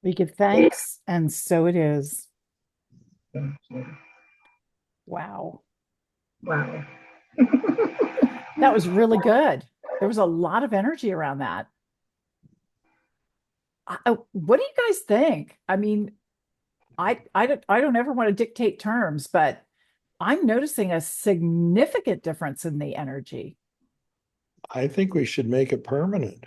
We give thanks, and so it is. Thank you. Wow. Wow. That was really good. There was a lot of energy around that. What do you guys think? I mean, I don't ever want to dictate terms, but I'm noticing a significant difference in the energy. I think we should make it permanent.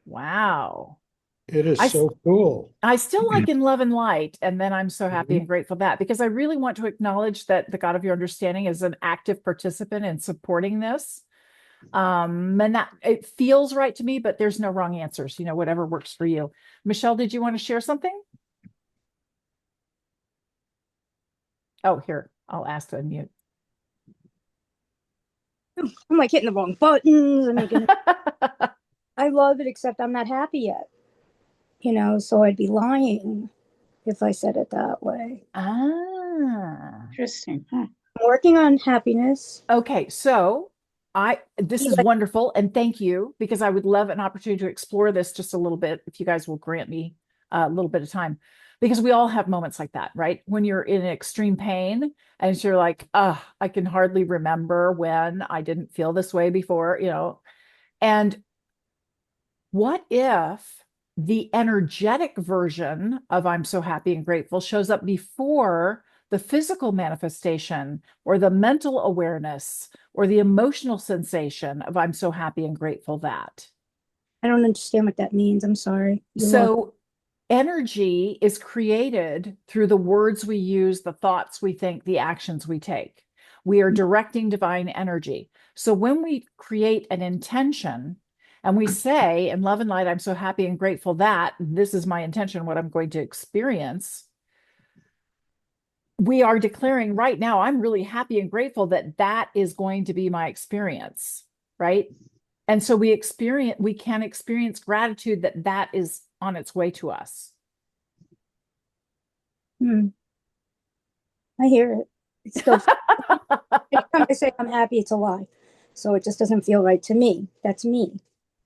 Wow. It is I so cool. I still like in love and light, and then I'm so happy Mhm. and grateful that because I really want to acknowledge that the God of your understanding is an active participant in supporting this. And that it feels right to me, but there's no wrong answers, whatever works for you. Michelle, did you want to share something? Oh, here, I'll ask to unmute. I'm like hitting the wrong buttons. I love it, except I'm not happy yet. So I'd be lying if I said it that way. Interesting. Huh? I'm working on happiness. Okay, so this is wonderful, and thank you, because I would love an opportunity to explore this just a little bit, if you guys will grant me a little bit of time, because we all have moments like that, right? When you're in extreme pain and you're like, I can hardly remember when I didn't feel this way before, and what if the energetic version of I'm so happy and grateful shows up before the physical manifestation or the mental awareness or the emotional sensation of I'm so happy and grateful that? I don't understand what that means. I'm sorry. So energy is created through the words we use, the thoughts we think, the actions we take. We are directing divine energy. So when we create an intention and we say, in love and light, I'm so happy and grateful that this is my intention, what I'm going to experience, we are declaring right now, I'm really happy and grateful that that is going to be my experience, right? And so we can experience gratitude that that is on its way to us. I hear it. It's still anytime I say I'm happy, it's a lie. So it just doesn't feel right to me. That's me.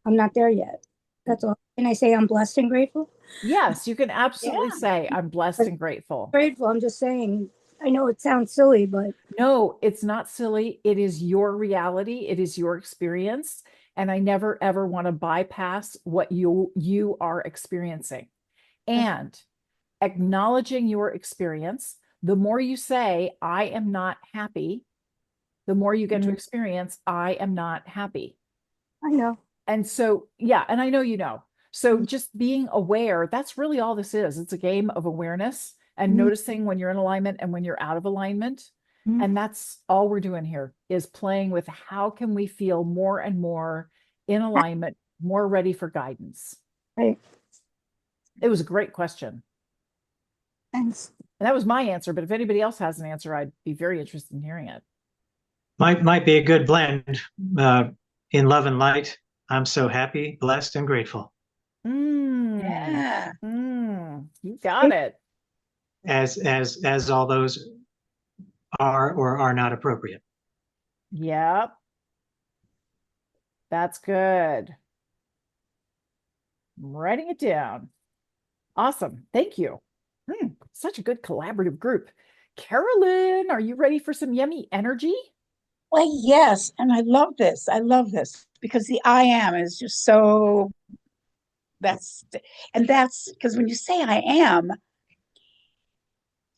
I'm not there yet. That's all. Can I say I'm blessed and grateful? Yes, you can absolutely say I'm blessed and grateful. Grateful. I'm just saying, I know it sounds silly, but no, it's not silly. It is your reality. It is your experience. And I never ever want to bypass what you are experiencing. And acknowledging your experience, the more you say, I am not happy, the more you get to experience, I am not happy. I know. And so, yeah, and I know you know. So just being aware, that's really all this is. It's a game of awareness and noticing when you're in alignment and when you're out of alignment. And that's all we're doing here is playing with how can we feel more and more in alignment, more ready for guidance. Right. It was a great question. Thanks. And that was my answer, but if anybody else has an answer, I'd be very interested in hearing it. Might be a good blend. In love and light, I'm so happy, blessed, and grateful. Yeah. You got it. As all those are or are not appropriate. Yep. That's good. I'm writing it down. Awesome. Thank you. Such a good collaborative group. Carolyn, are you ready for some yummy energy? Well, yes. And I love this. I love this because the I am is just so that's because when you say I am,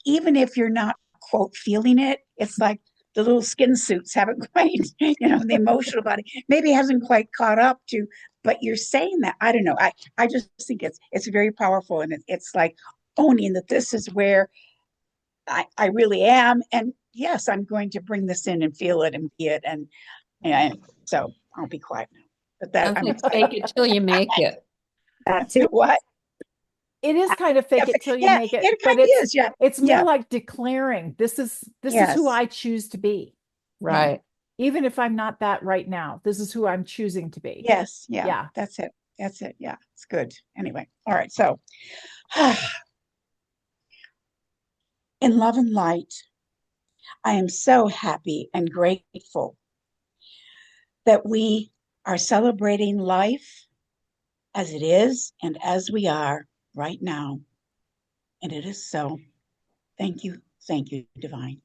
even if you're not quote feeling it, it's like the little skin suits haven't quite, the emotional body maybe hasn't quite caught up to, but you're saying that. I don't know. I just think it's very powerful, and it's like owning that this is where I really am, and yes, I'm going to bring this in and feel it and be it, and so I'll be quiet now. But that I'm fake it till you make it. That too. What? It is kind of fake it till you make it, but it's yeah. It's more like declaring this is who I choose to be. Right. Even if I'm not that right now, this is who I'm choosing to be. Yes. Yeah. That's it. Yeah. It's good. Anyway. All right. So in love and light, I am so happy and grateful that we are celebrating life as it is and as we are right now. And it is so. Thank you, Divine.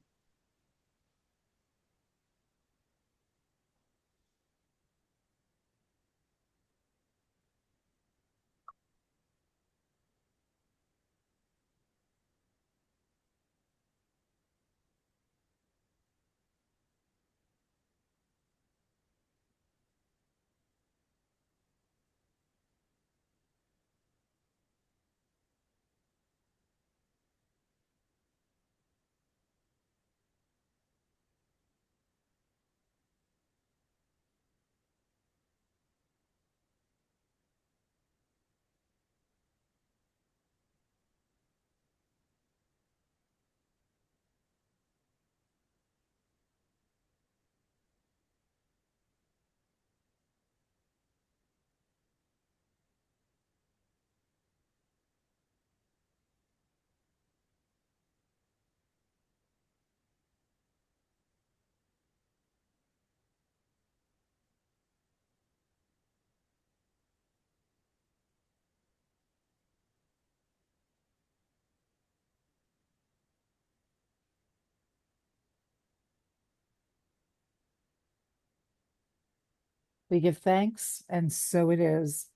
We give thanks, and so it is.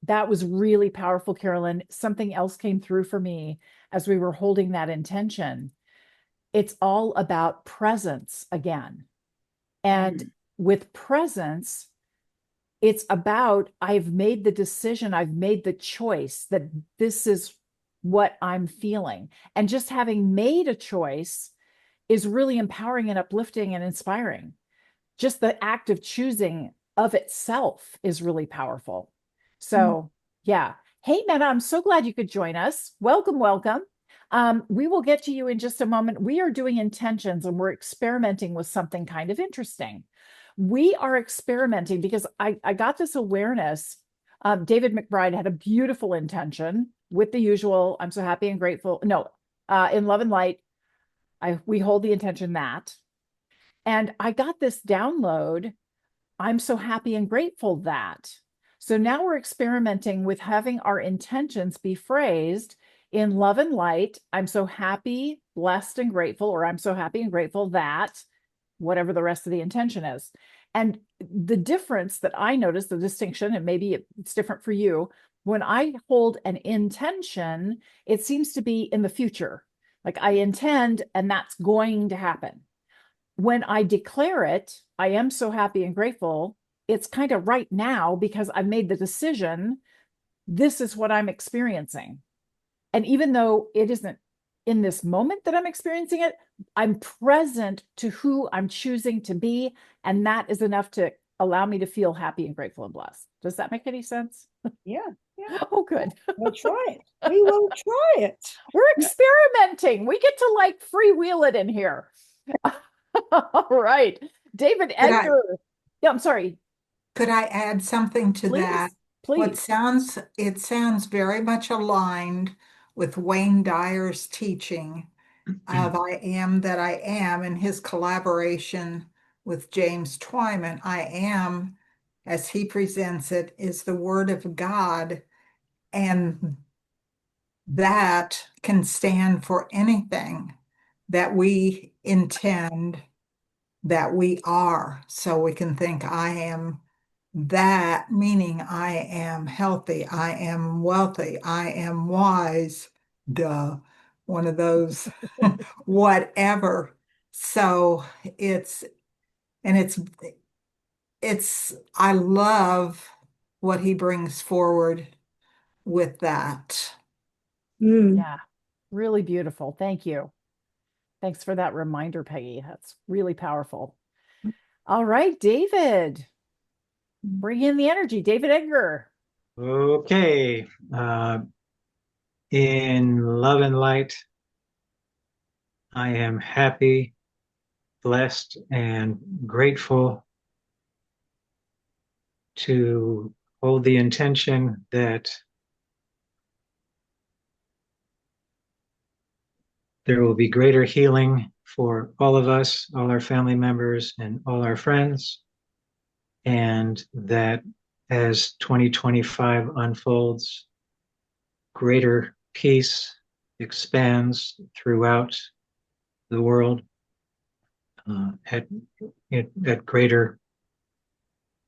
That was really powerful, Carolyn. Something else came through for me as we were holding that intention. It's all about presence again. And with presence, it's about I've made the decision, I've made the choice that this is what I'm feeling. And just having made a choice is really empowering and uplifting and inspiring. Just the act of choosing of itself is really powerful. So, yeah. Hey, Meta, I'm so glad you could join us. Welcome, welcome. We will get to you in just a moment. We are doing intentions and we're experimenting with something kind of interesting. We are experimenting because I got this awareness. David McBride had a beautiful intention with the usual, I'm so happy and grateful. No, in love and light, we hold the intention that. And I got this download. I'm so happy and grateful that. So now we're experimenting with having our intentions be phrased in love and light. I'm so happy, blessed, and grateful, or I'm so happy and grateful that, whatever the rest of the intention is. And the difference that I noticed, the distinction, and maybe it's different for you, when I hold an intention, it seems to be in the future. Like I intend, and that's going to happen. When I declare it, I am so happy and grateful. It's kind of right now because I made the decision. This is what I'm experiencing. And even though it isn't in this moment that I'm experiencing it, I'm present to who I'm choosing to be. And that is enough to allow me to feel happy and grateful and blessed. Does that make any sense? Yeah. Oh, good. We'll try it. We will try it. We're experimenting. We get to like freewheel it in here. All right. David Edgar. Yeah, I'm sorry. Could I add something to that? Please. It sounds very much aligned with Wayne Dyer's teaching of I am that I am and his collaboration with James Twyman. I am, as he presents it, is the word of God, and that can stand for anything that we intend that we are. So we can think I am that, meaning I am healthy, I am wealthy, I am wise, duh, one of those, whatever. So I love what he brings forward with that. Yeah, really beautiful. Thank you. Thanks for that reminder, Peggy. That's really powerful. All right, David, bring in the energy. David Edgar. Okay. In love and light, I am happy, blessed, and grateful to hold the intention that there will be greater healing for all of us, all our family members, and all our friends. And that as 2025 unfolds, greater peace expands throughout the world at greater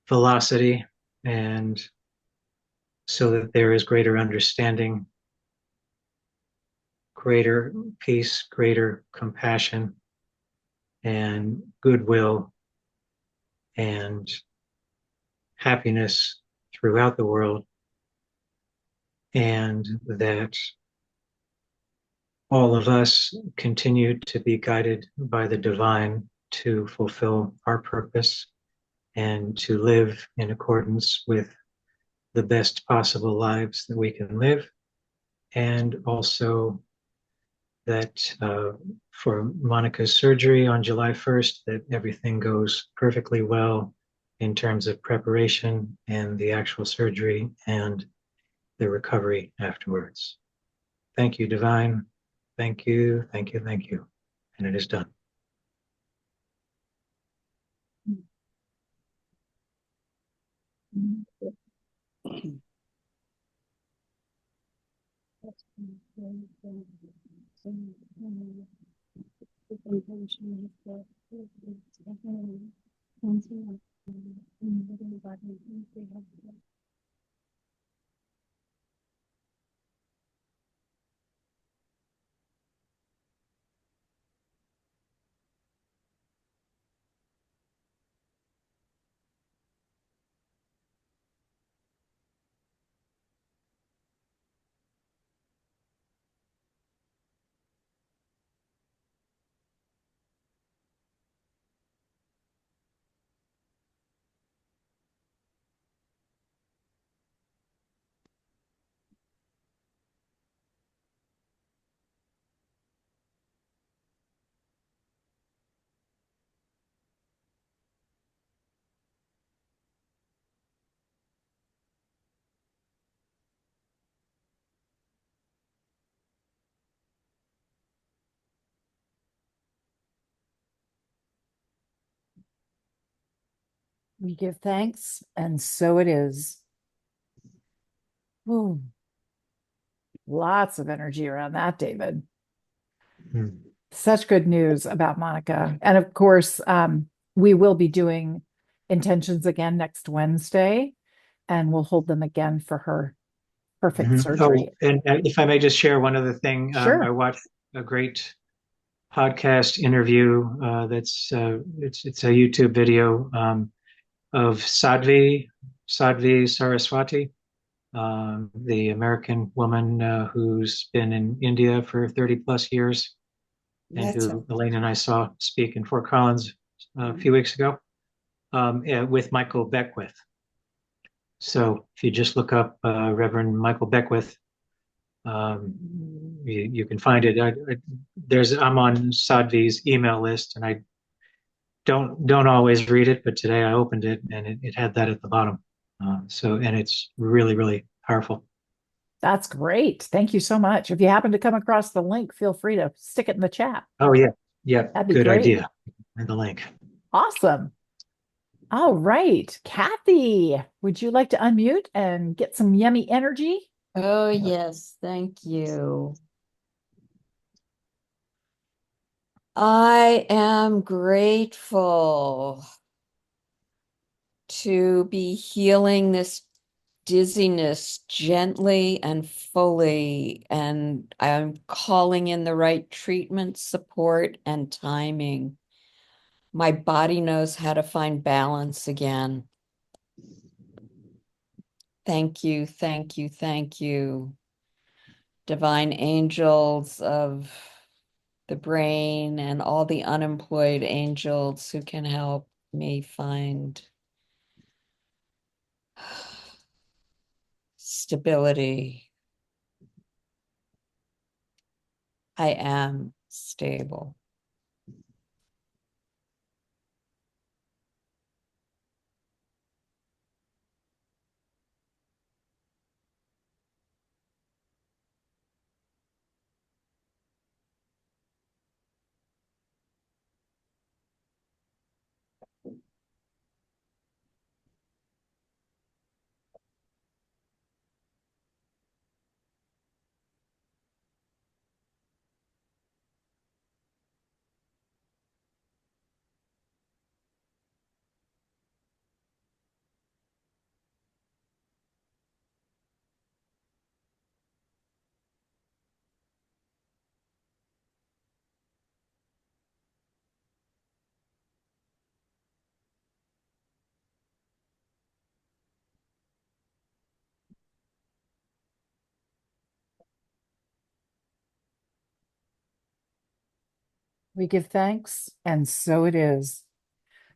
velocity, and so that there is greater understanding, greater peace, greater compassion, and goodwill and happiness throughout the world, and that all of us continue to be guided by the divine to fulfill our purpose and to live in accordance with the best possible lives that we can live. And also that for Monica's surgery on July 1st, that everything goes perfectly well in terms of preparation and the actual surgery and the recovery afterwards. Thank you, Divine. Thank you, thank you, thank you. And it is done. We give thanks, and so it is. Ooh, lots of energy around that, David. Such good news about Monica. And of course, we will be doing intentions again next Wednesday, and we'll hold them again for her perfect surgery. Oh, and if I may just share one other thing, Sure. I watched a great podcast interview it's a YouTube video of Sadhvi Saraswati, the American woman who's been in India for 30 plus years, and who Elaine and I saw speak in Fort Collins a few weeks ago, with Michael Beckwith. So if you just look up Reverend Michael Beckwith, you can find it. I'm on Sadhvi's email list, and I don't always read it, but today I opened it and it had that at the bottom. And it's really, really powerful. That's great. Thank you so much. If you happen to come across the link, feel free to stick it in the chat. Oh yeah. That'd be Good great. idea. And the link. Awesome. All right. Kathy, would you like to unmute and get some yummy energy? Oh, yes. Thank you. I am grateful to be healing this dizziness gently and fully, and I'm calling in the right treatment, support, and timing. My body knows how to find balance again. Thank you, thank you, thank you. Divine angels of the brain and all the unemployed angels who can help me find stability. I am stable. We give thanks, and so it is.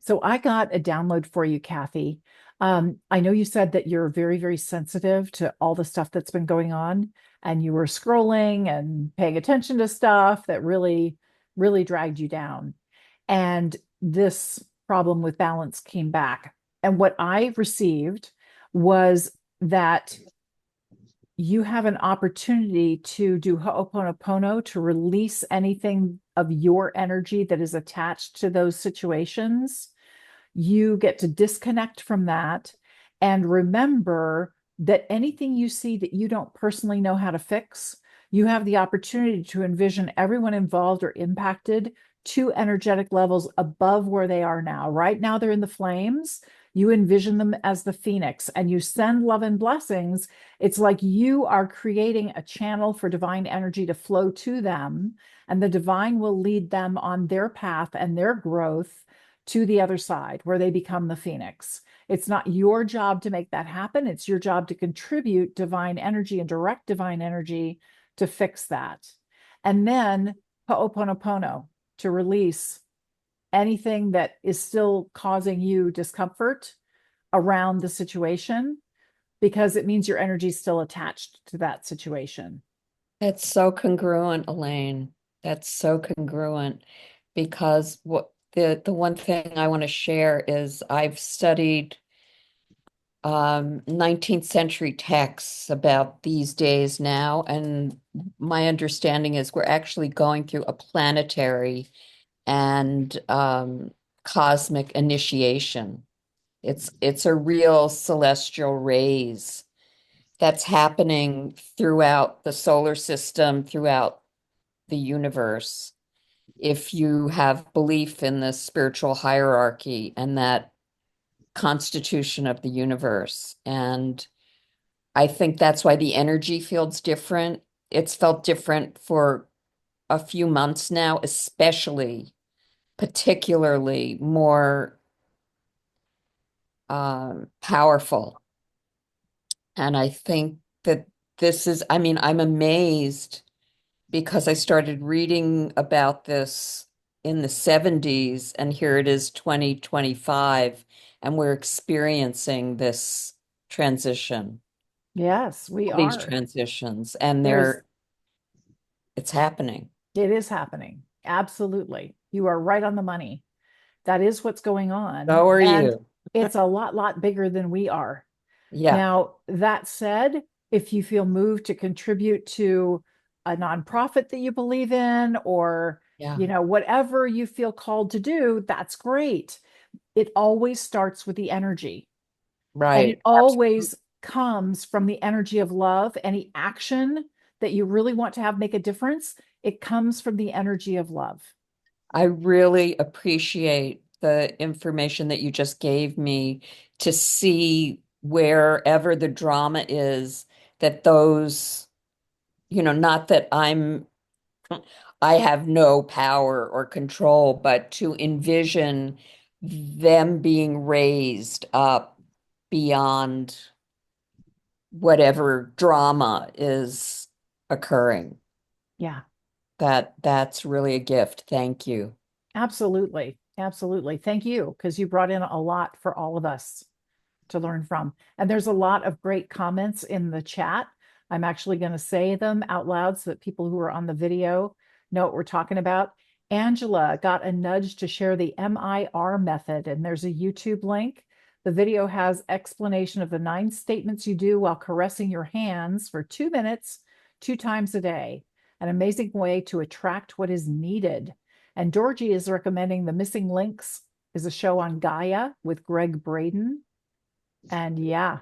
So I got a download for you, Kathy. I know you said that you're very, very sensitive to all the stuff that's been going on, and you were scrolling and paying attention to stuff that really, really dragged you down. And this problem with balance came back. And what I received was that you have an opportunity to do Ho'oponopono to release anything of your energy that is attached to those situations. You get to disconnect from that and remember that anything you see that you don't personally know how to fix, you have the opportunity to envision everyone involved or impacted to energetic levels above where they are now. Right now, they're in the flames. You envision them as the phoenix and you send love and blessings. It's like you are creating a channel for divine energy to flow to them, and the divine will lead them on their path and their growth to the other side where they become the phoenix. It's not your job to make that happen. It's your job to contribute divine energy and direct divine energy to fix that. And then Ho'oponopono to release anything that is still causing you discomfort around the situation, because it means your energy is still attached to that situation. That's so congruent, Elaine. That's so congruent because what the one thing I want to share is I've studied 19th century texts about these days now, and my understanding is we're actually going through a planetary and cosmic initiation. It's a real celestial raise that's happening throughout the solar system, throughout the universe. If you have belief in the spiritual hierarchy and that constitution of the universe. And I think that's why the energy feels different. It's felt different for a few months now, especially particularly more powerful. And I think that this is, I mean, I'm amazed because I started reading about this in the 70s, and here it is 2025, and we're experiencing this transition, Yes, we these are. transitions, and There's it's happening. It is happening. Absolutely. You are right on the money. That is what's going on. So are And you. it's a lot bigger than we are. Yeah, Now, that said, if you feel moved to contribute to a nonprofit that you believe in, or, yeah, whatever you feel called to do, that's great. It always starts with the energy. And it right. always comes from the energy of love. Any action that you really want to have make a difference, it comes from the energy of love. I really appreciate the information that you just gave me to see wherever the drama is, that those, not that I have no power or control, but to envision them being raised up beyond whatever drama is occurring. Yeah, That's really a gift. Thank you. absolutely. Absolutely. Thank you, because you brought in a lot for all of us to learn from. And there's a lot of great comments in the chat. I'm actually going to say them out loud so that people who are on the video know what we're talking about. Angela got a nudge to share the MIR method, and there's a YouTube link. The video has explanation of the 9 statements you do while caressing your hands for 2 minutes, 2 times a day. An amazing way to attract what is needed. And Georgie is recommending The Missing Links is a show on Gaia with Greg Braden. And yeah.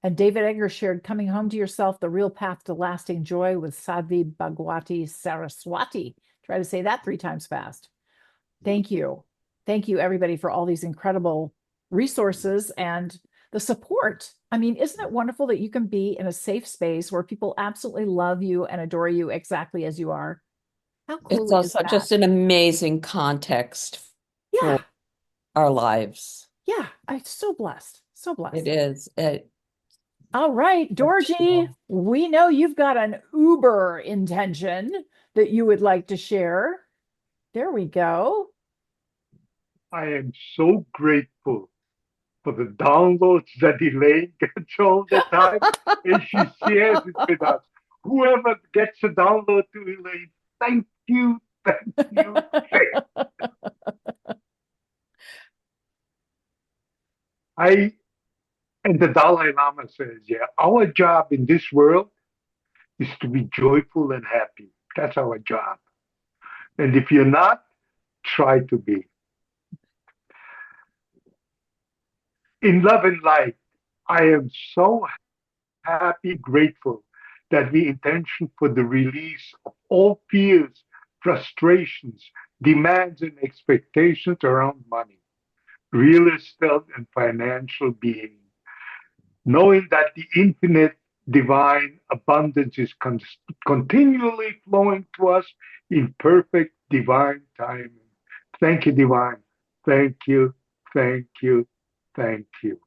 And David Egger shared Coming Home to Yourself, The Real Path to Lasting Joy with Sadhvi Bhagwati Saraswati. Try to say that 3 times fast. Thank you. Thank you, everybody, for all these incredible resources and the support. I mean, isn't it wonderful that you can be in a safe space where people absolutely love you and adore you exactly as you are? How It's cool is also that? just an amazing context Yeah, for our lives. yeah. I'm so blessed. So blessed. It is. All right, Georgie, we know you've got an Uber intention that you would like to share. There we go. I am so grateful for the downloads that Elaine gets all the time, and she shares it with us. Whoever gets a download to Elaine, thank you, thank you, thank you. And the Dalai Lama says, yeah, our job in this world is to be joyful and happy. That's our job. And if you're not, try to be. In love and light, I am so happy, grateful that the intention for the release of all fears, frustrations, demands, and expectations around money, real estate, and financial being, knowing that the infinite divine abundance is continually flowing to us in perfect divine timing. Thank you, divine. Thank you, thank you, thank you.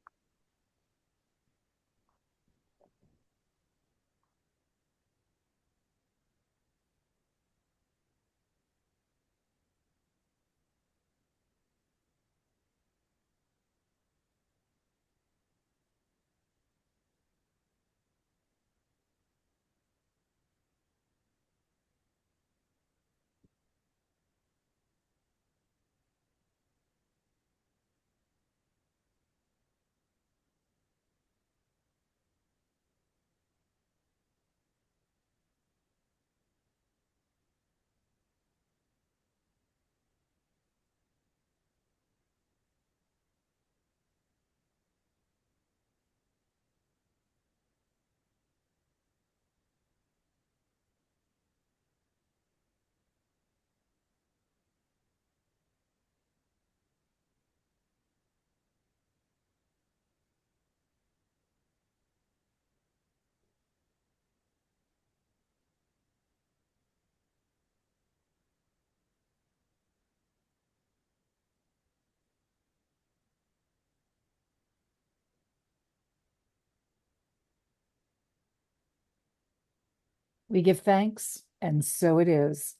We give thanks, and so it is.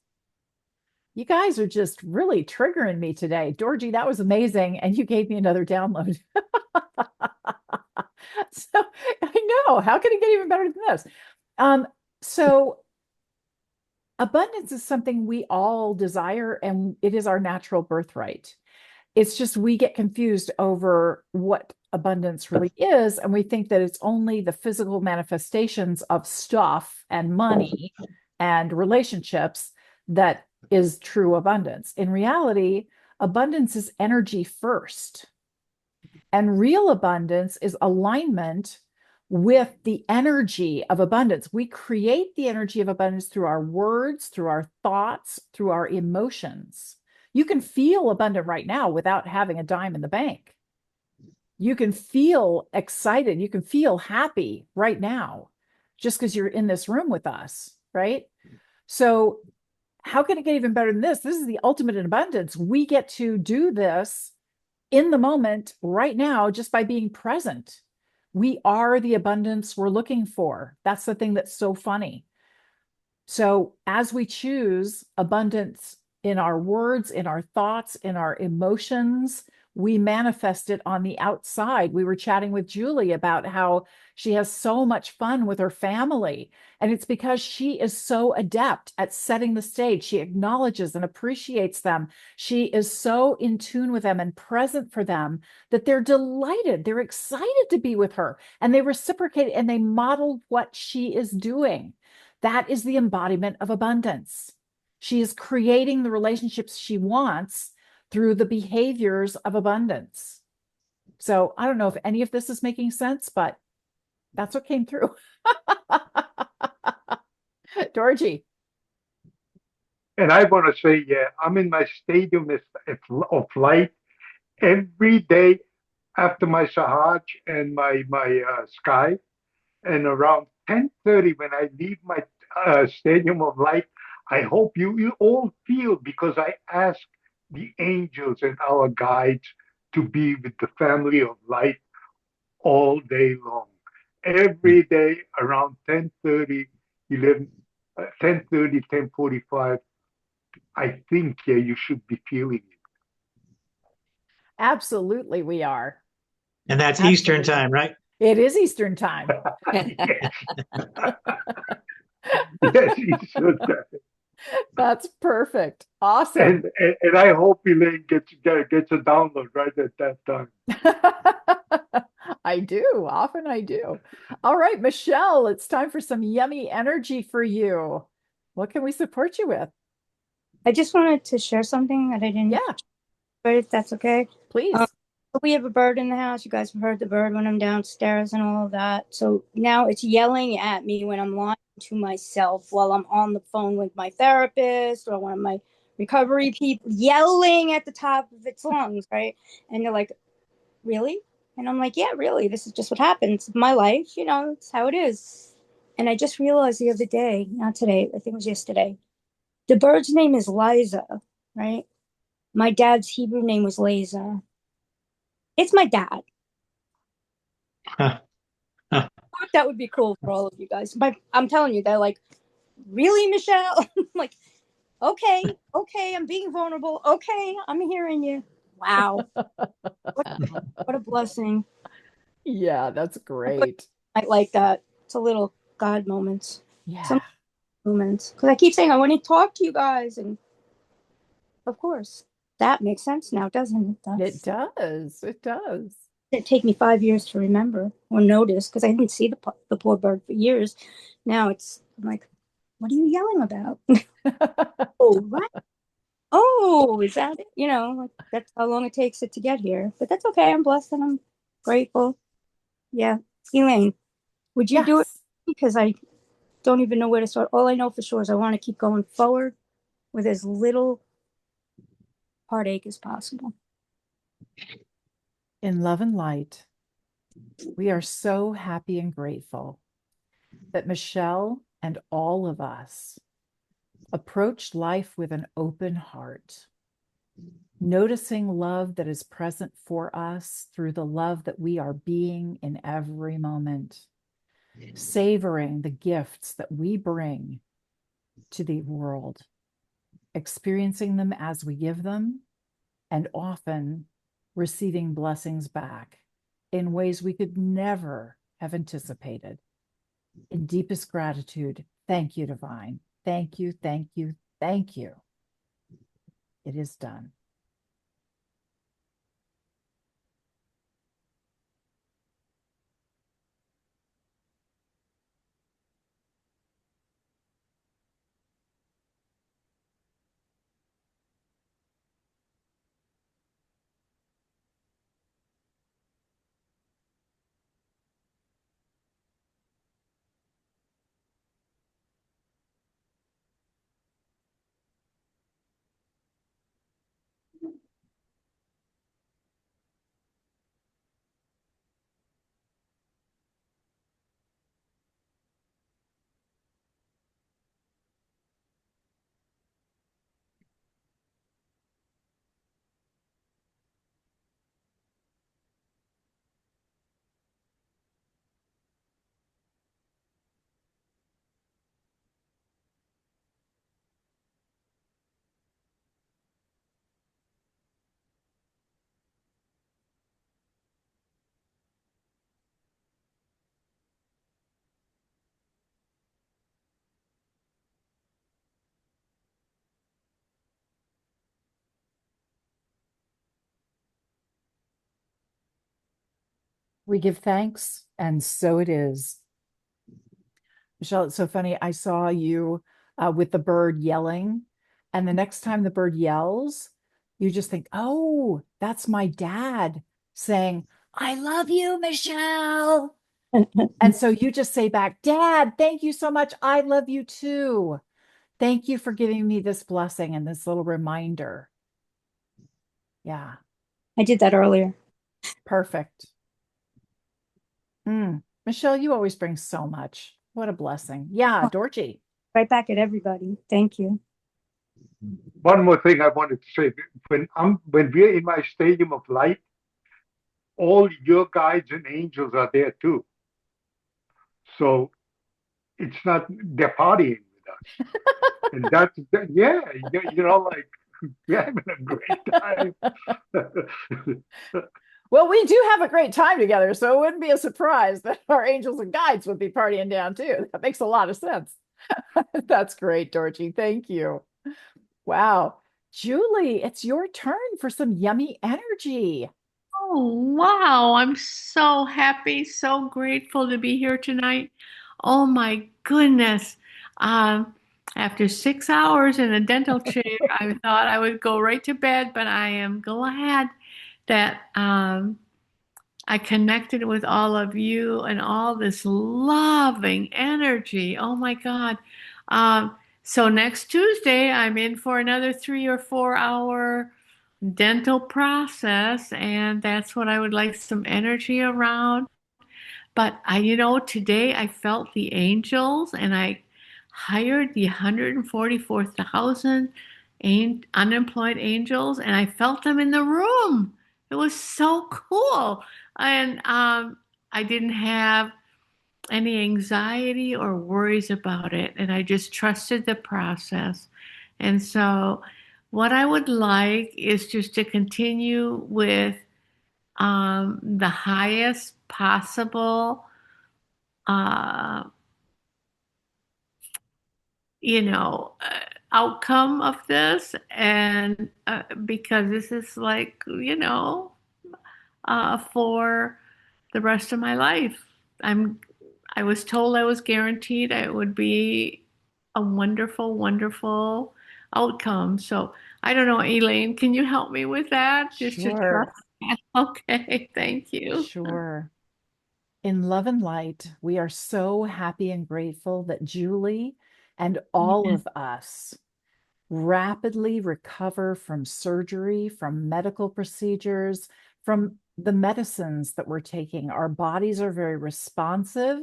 You guys are just really triggering me today. Dorji, that was amazing. And you gave me another download. So I know, how can it get even better than this? So abundance is something we all desire, and it is our natural birthright. It's just we get confused over what abundance really is, and we think that it's only the physical manifestations of stuff and money and relationships that is true abundance. In reality, abundance is energy first. And real abundance is alignment with the energy of abundance. We create the energy of abundance through our words, through our thoughts, through our emotions. You can feel abundant right now without having a dime in the bank. You can feel excited. You can feel happy right now just because you're in this room with us, right? So how can it get even better than this? This is the ultimate in abundance. We get to do this in the moment right now just by being present. We are the abundance we're looking for. That's the thing that's so funny. So as we choose abundance in our words, in our thoughts, in our emotions, we manifest it on the outside. We were chatting with Julie about how she has so much fun with her family. And it's because she is so adept at setting the stage. She acknowledges and appreciates them. She is so in tune with them and present for them that they're delighted. They're excited to be with her. And they reciprocate and they model what she is doing. That is the embodiment of abundance. She is creating the relationships she wants through the behaviors of abundance. So I don't know if any of this is making sense, but that's what came through. Dorji. And I want to say, yeah, I'm in my stadium of light every day after my Sahaj and my sky. And around 10:30, when I leave my stadium of light, I hope you all feel, because I ask the angels and our guides to be with the family of light all day long. Every day around 10:30, 11, 10:30, 10:45, I think you should be feeling Absolutely, we are. And that's Eastern Absolutely. time, right? It is Eastern time. it. Yes, Eastern time. That's perfect. Awesome. And I hope Elaine gets a download right at that time. I do. Often I do. All right, Michelle, it's time for some yummy energy for you. What can we support you with? I just wanted to share something that I didn't. Yeah, But if that's okay. please. We have a bird in the house. You guys have heard the bird when I'm downstairs and all of that. So now it's yelling at me when I'm lying to myself while I'm on the phone with my therapist or one of my recovery people, yelling at the top of its lungs, right? And they're like, really? And I'm like, yeah, really. This is just what happens. My life, it's how it is. And I just realized the other day, not today, I think it was yesterday, the bird's name is Liza, right? My dad's Hebrew name was Laser. It's my dad. Huh. Huh. I thought that would be cool for all of you guys. But I'm telling you, they're like, really, Michelle? I'm like, okay, I'm being vulnerable. Okay, I'm hearing you. Wow. What a blessing. Yeah, that's great. I like that. It's a little God moments. Yeah. Some moments. Because I keep saying, I want to talk to you guys. And of course, that makes sense now, doesn't it? It does. It does. It take me 5 years to remember or notice because I didn't see the poor bird for years. Now I'm like, what are you yelling about? Oh, right. Oh, is that it? Like that's how long it takes it to get here. But that's okay. I'm blessed and I'm grateful. Yeah. Elaine, would you do it? Yes. Because I don't even know where to start. All I know for sure is I want to keep going forward with as little heartache as possible. In love and light, we are so happy and grateful that Michelle and all of us approach life with an open heart, noticing love that is present for us through the love that we are being in every moment, savoring the gifts that we bring to the world, experiencing them as we give them, and often receiving blessings back in ways we could never have anticipated. In deepest gratitude, thank you, Divine. Thank you, thank you, thank you. It is done. We give thanks, and so it is. Michelle, it's so funny. I saw you with the bird yelling, and the next time the bird yells, you just think, oh, that's my dad saying, I love you, Michelle. And so you just say back, Dad, thank you so much. I love you too. Thank you for giving me this blessing and this little reminder. Yeah. I did that earlier. Perfect. Michelle, you always bring so much. What a blessing. Yeah, Dorji. Right back at everybody. Thank you. One more thing I wanted to say: when we're in my stadium of light, all your guides and angels are there too. So it's not they're partying with us. And that's, yeah, like, we're having a great time. Well, we do have a great time together, so it wouldn't be a surprise that our angels and guides would be partying down too. That makes a lot of sense. That's great, Dorothy. Thank you. Wow. Julie, it's your turn for some yummy energy. Oh, wow. I'm so happy, so grateful to be here tonight. Oh my goodness. Um, After 6 hours in a dental chair, I thought I would go right to bed, but I am glad that I connected with all of you and all this loving energy. Oh my God. So next Tuesday, I'm in for another 3 or 4 hour dental process, and that's what I would like some energy around. But today I felt the angels, and I hired the 144,000 unemployed angels, and I felt them in the room. It was so cool. And I didn't have any anxiety or worries about it, and I just trusted the process. And so, what I would like is just to continue with the highest possible, uh, you know, uh, outcome of this, and because this is like, for the rest of my life. I was told I was guaranteed it would be a wonderful, wonderful outcome. So I don't know, Elaine, can you help me with that? Just to trust. Sure, Okay, thank you. sure. In love and light, we are so happy and grateful that Julie and all Yeah. of us rapidly recover from surgery, from medical procedures, from the medicines that we're taking. Our bodies are very responsive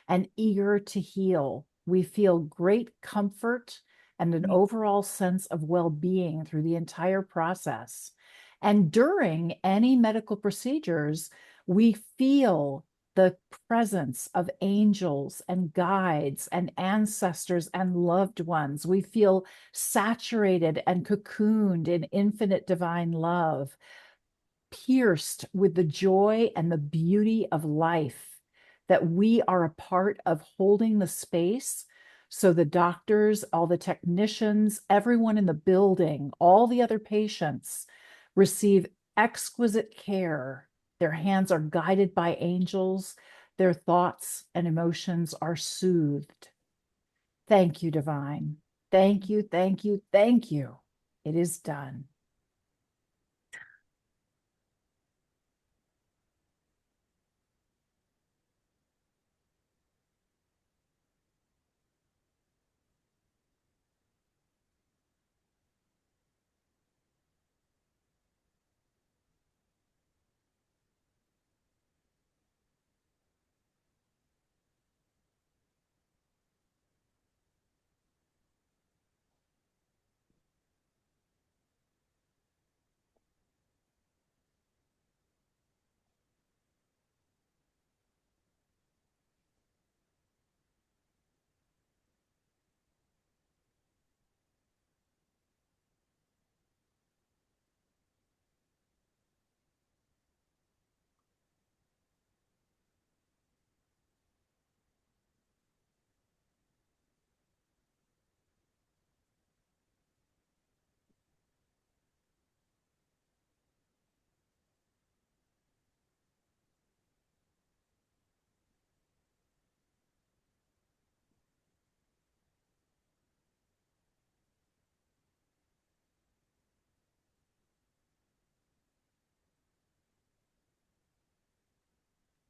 and eager to heal. We feel great comfort and an overall sense of well being through the entire process. And during any medical procedures, we feel the presence of angels and guides and ancestors and loved ones. We feel saturated and cocooned in infinite divine love, pierced with the joy and the beauty of life, that we are a part of holding the space. So the doctors, all the technicians, everyone in the building, all the other patients receive exquisite care. Their hands are guided by angels. Their thoughts and emotions are soothed. Thank you, Divine. Thank you, thank you, thank you. It is done.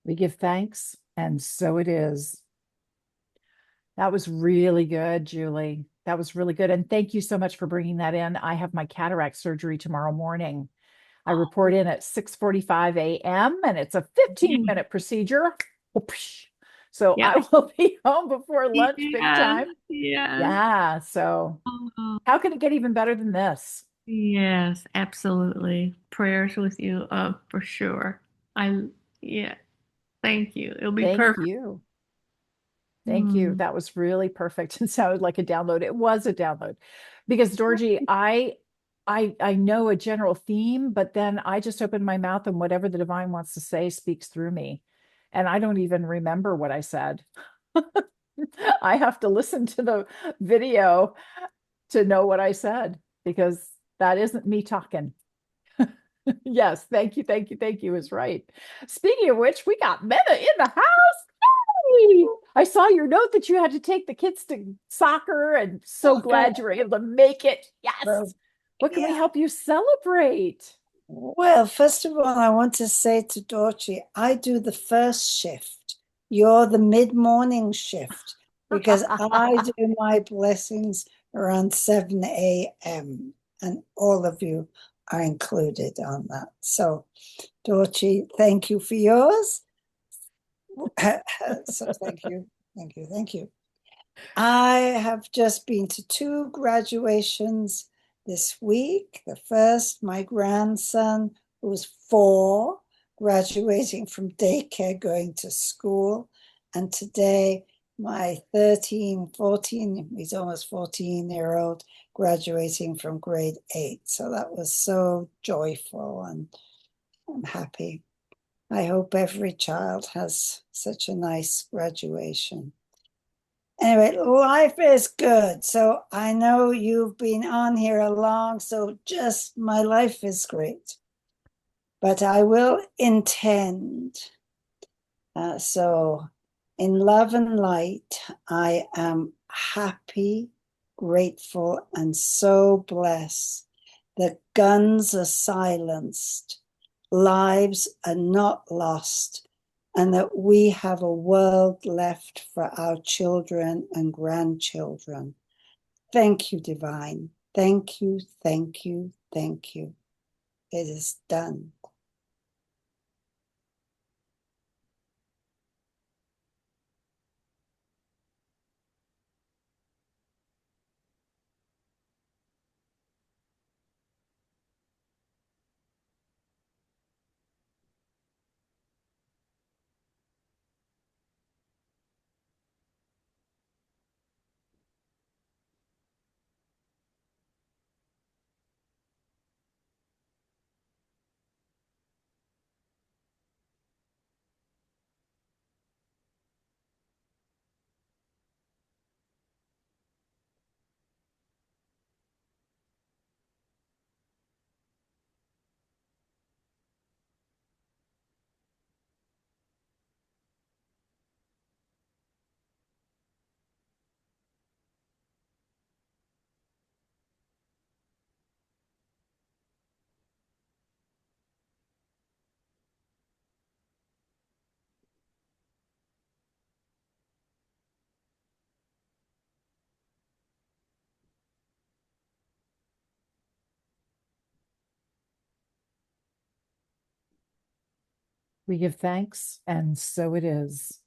We give thanks, and so it is. That was really good, Julie. That was really good. And thank you so much for bringing that in. I have my cataract surgery tomorrow morning. I report in at 6:45 a.m. and it's a 15-minute procedure. So Yeah. I will be home before lunch big Yes, time. yes. Yeah. So Oh, how can it get even better than this? yes, absolutely. Prayers with you, for sure. Yeah, thank you. It'll be Thank perfect. you. Thank you. That was really perfect and sounded like a download. It was a download because Georgie, I know a general theme, but then I just open my mouth and whatever the divine wants to say speaks through me. And I don't even remember what I said. I have to listen to the video to know what I said because that isn't me talking. Yes, thank you, thank you, thank you is right. Speaking of which, we got Meta in the house. Yay! I saw your note that you had to take the kids to soccer and so glad you were able to make it. Yes. Well, What can we yeah. help you celebrate? Well, first of all, I want to say to Dorothy, I do the first shift. You're the mid-morning shift because I do my blessings around 7 a.m. and all of you are included on that. So, Dorothy, thank you for yours. So thank you, thank you, thank you. I have just been to 2 graduations this week. The first, my grandson, who was 4, graduating from daycare, going to school. And today, my 14, he's almost 14-year-old, graduating from grade 8. So that was so joyful and I'm happy. I hope every child has such a nice graduation. Anyway, life is good. So I know you've been on here a long, so just my life is great. But I will intend. So in love and light, I am happy, grateful, and so blessed that guns are silenced, lives are not lost, and that we have a world left for our children and grandchildren. Thank you, Divine. Thank you, thank you, thank you. It is done. We give thanks, and so it is.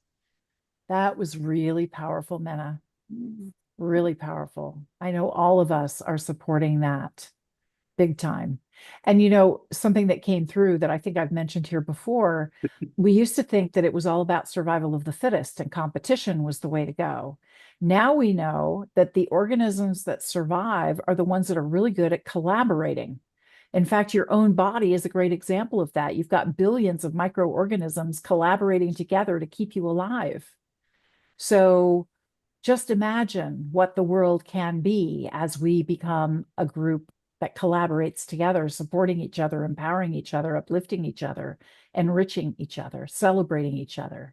That was really powerful, Mena. Really powerful. I know all of us are supporting that big time. And something that came through that I think I've mentioned here before, we used to think that it was all about survival of the fittest and competition was the way to go. Now we know that the organisms that survive are the ones that are really good at collaborating. In fact, your own body is a great example of that. You've got billions of microorganisms collaborating together to keep you alive. So just imagine what the world can be as we become a group that collaborates together, supporting each other, empowering each other, uplifting each other, enriching each other, celebrating each other.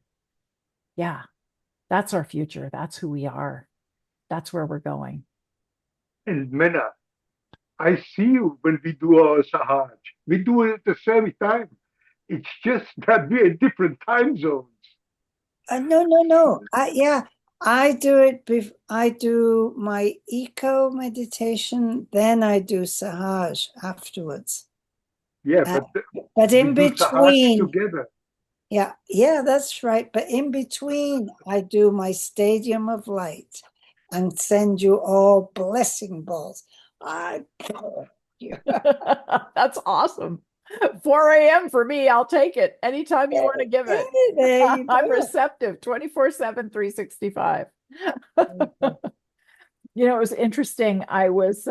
Yeah, that's our future. That's who we are. That's where we're going. And Mena, I see you when we do our Sahaj. We do it at the same time. It's just that we're in different time zones. No. I do it. I do my eco meditation, then I do Sahaj afterwards. Yeah, but we in do Sahaj between, together. yeah, that's right. But in between, I do my Stadium of Light and send you all blessing balls. That's awesome. 4 a.m. for me. I'll take it anytime you want to give it. There you I'm go. receptive 24/7, 365. You know, it was interesting. I was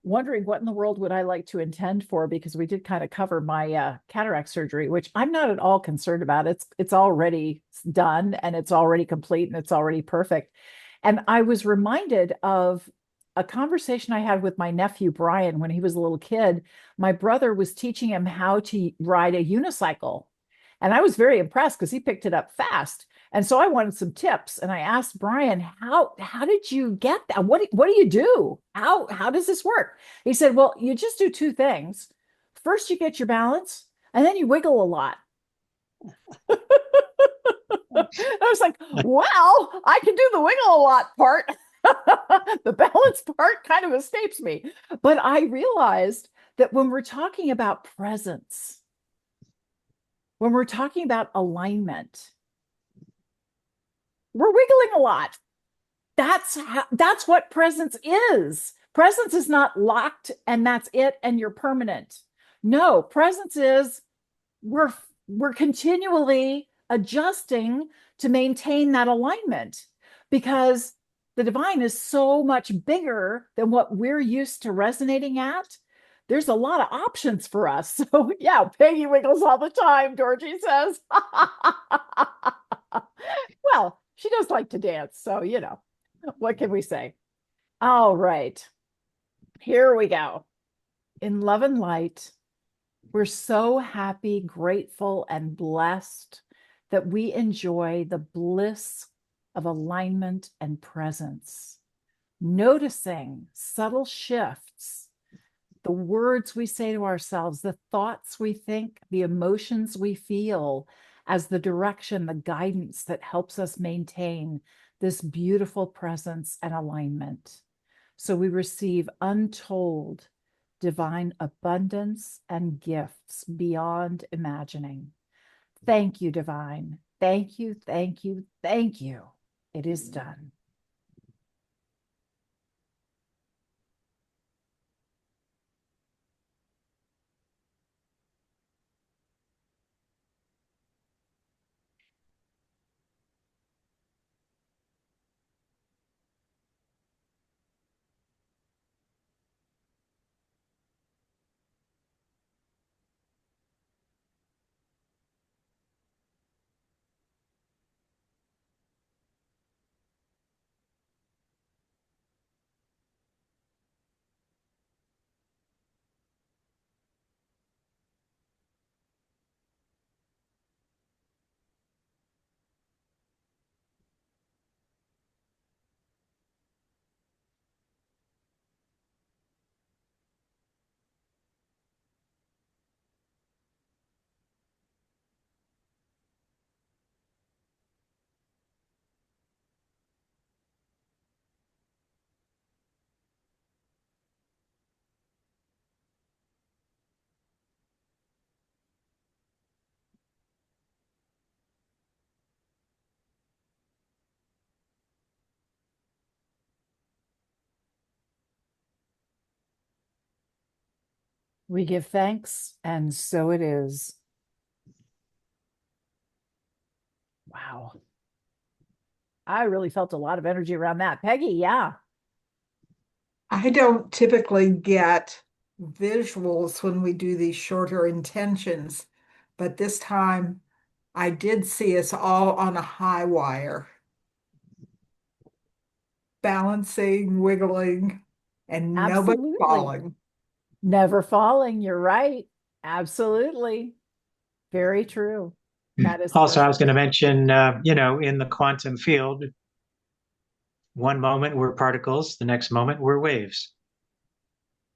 wondering what in the world would I like to intend for, because we did kind of cover my cataract surgery, which I'm not at all concerned about. It's already done and it's already complete and it's already perfect. And I was reminded of a conversation I had with my nephew Brian when he was a little kid. My brother was teaching him how to ride a unicycle. And I was very impressed because he picked it up fast. And so I wanted some tips. And I asked Brian, how did you get that? What do you do? How does this work? He said, well, you just do two things. First, you get your balance, and then you wiggle a lot. I was like, well, I can do the wiggle a lot part. The balance part kind of escapes me. But I realized that when we're talking about presence, when we're talking about alignment, we're wiggling a lot. That's what presence is. Presence is not locked and that's it and you're permanent. No, presence is we're continually adjusting to maintain that alignment, because the divine is so much bigger than what we're used to resonating at. There's a lot of options for us. So yeah, Peggy wiggles all the time, Dorothy says. Well, she does like to dance, so you know, what can we say? All right, here we go. In love and light, we're so happy, grateful, and blessed that we enjoy the bliss of alignment and presence, noticing subtle shifts, the words we say to ourselves, the thoughts we think, the emotions we feel, as the direction, the guidance that helps us maintain this beautiful presence and alignment. So we receive untold divine abundance and gifts beyond imagining. Thank you, divine. Thank you, thank you, thank you. It is done. We give thanks, and so it is. Wow. I really felt a lot of energy around that. Peggy, yeah. I don't typically get visuals when we do these shorter intentions, but this time I did see us all on a high wire, balancing, wiggling, and nobody Absolutely. falling. Never falling. You're right. Absolutely. Very true. That is Also, I was perfect. going to mention, in the quantum field, one moment we're particles, the next moment we're waves.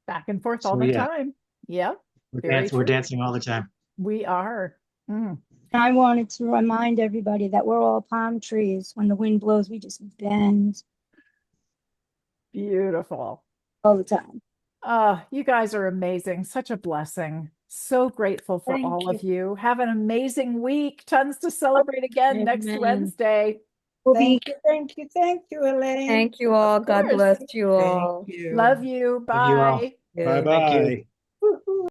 Back and forth all So the yeah, time. Yep. we're, Very we're true. dancing all the time. We are. I wanted to remind everybody that we're all palm trees. When the wind blows, we just bend Beautiful. all the time. You guys are amazing. Such a blessing. So grateful for Thank all you. of you. Have an amazing week. Tons to celebrate again next Amen. Wednesday. We'll be Thank you, thank you, thank you, Elaine. Thank you all. God course. bless you all. Thank you. Love you. Love you all. Bye. Good. Thank you. Bye-bye.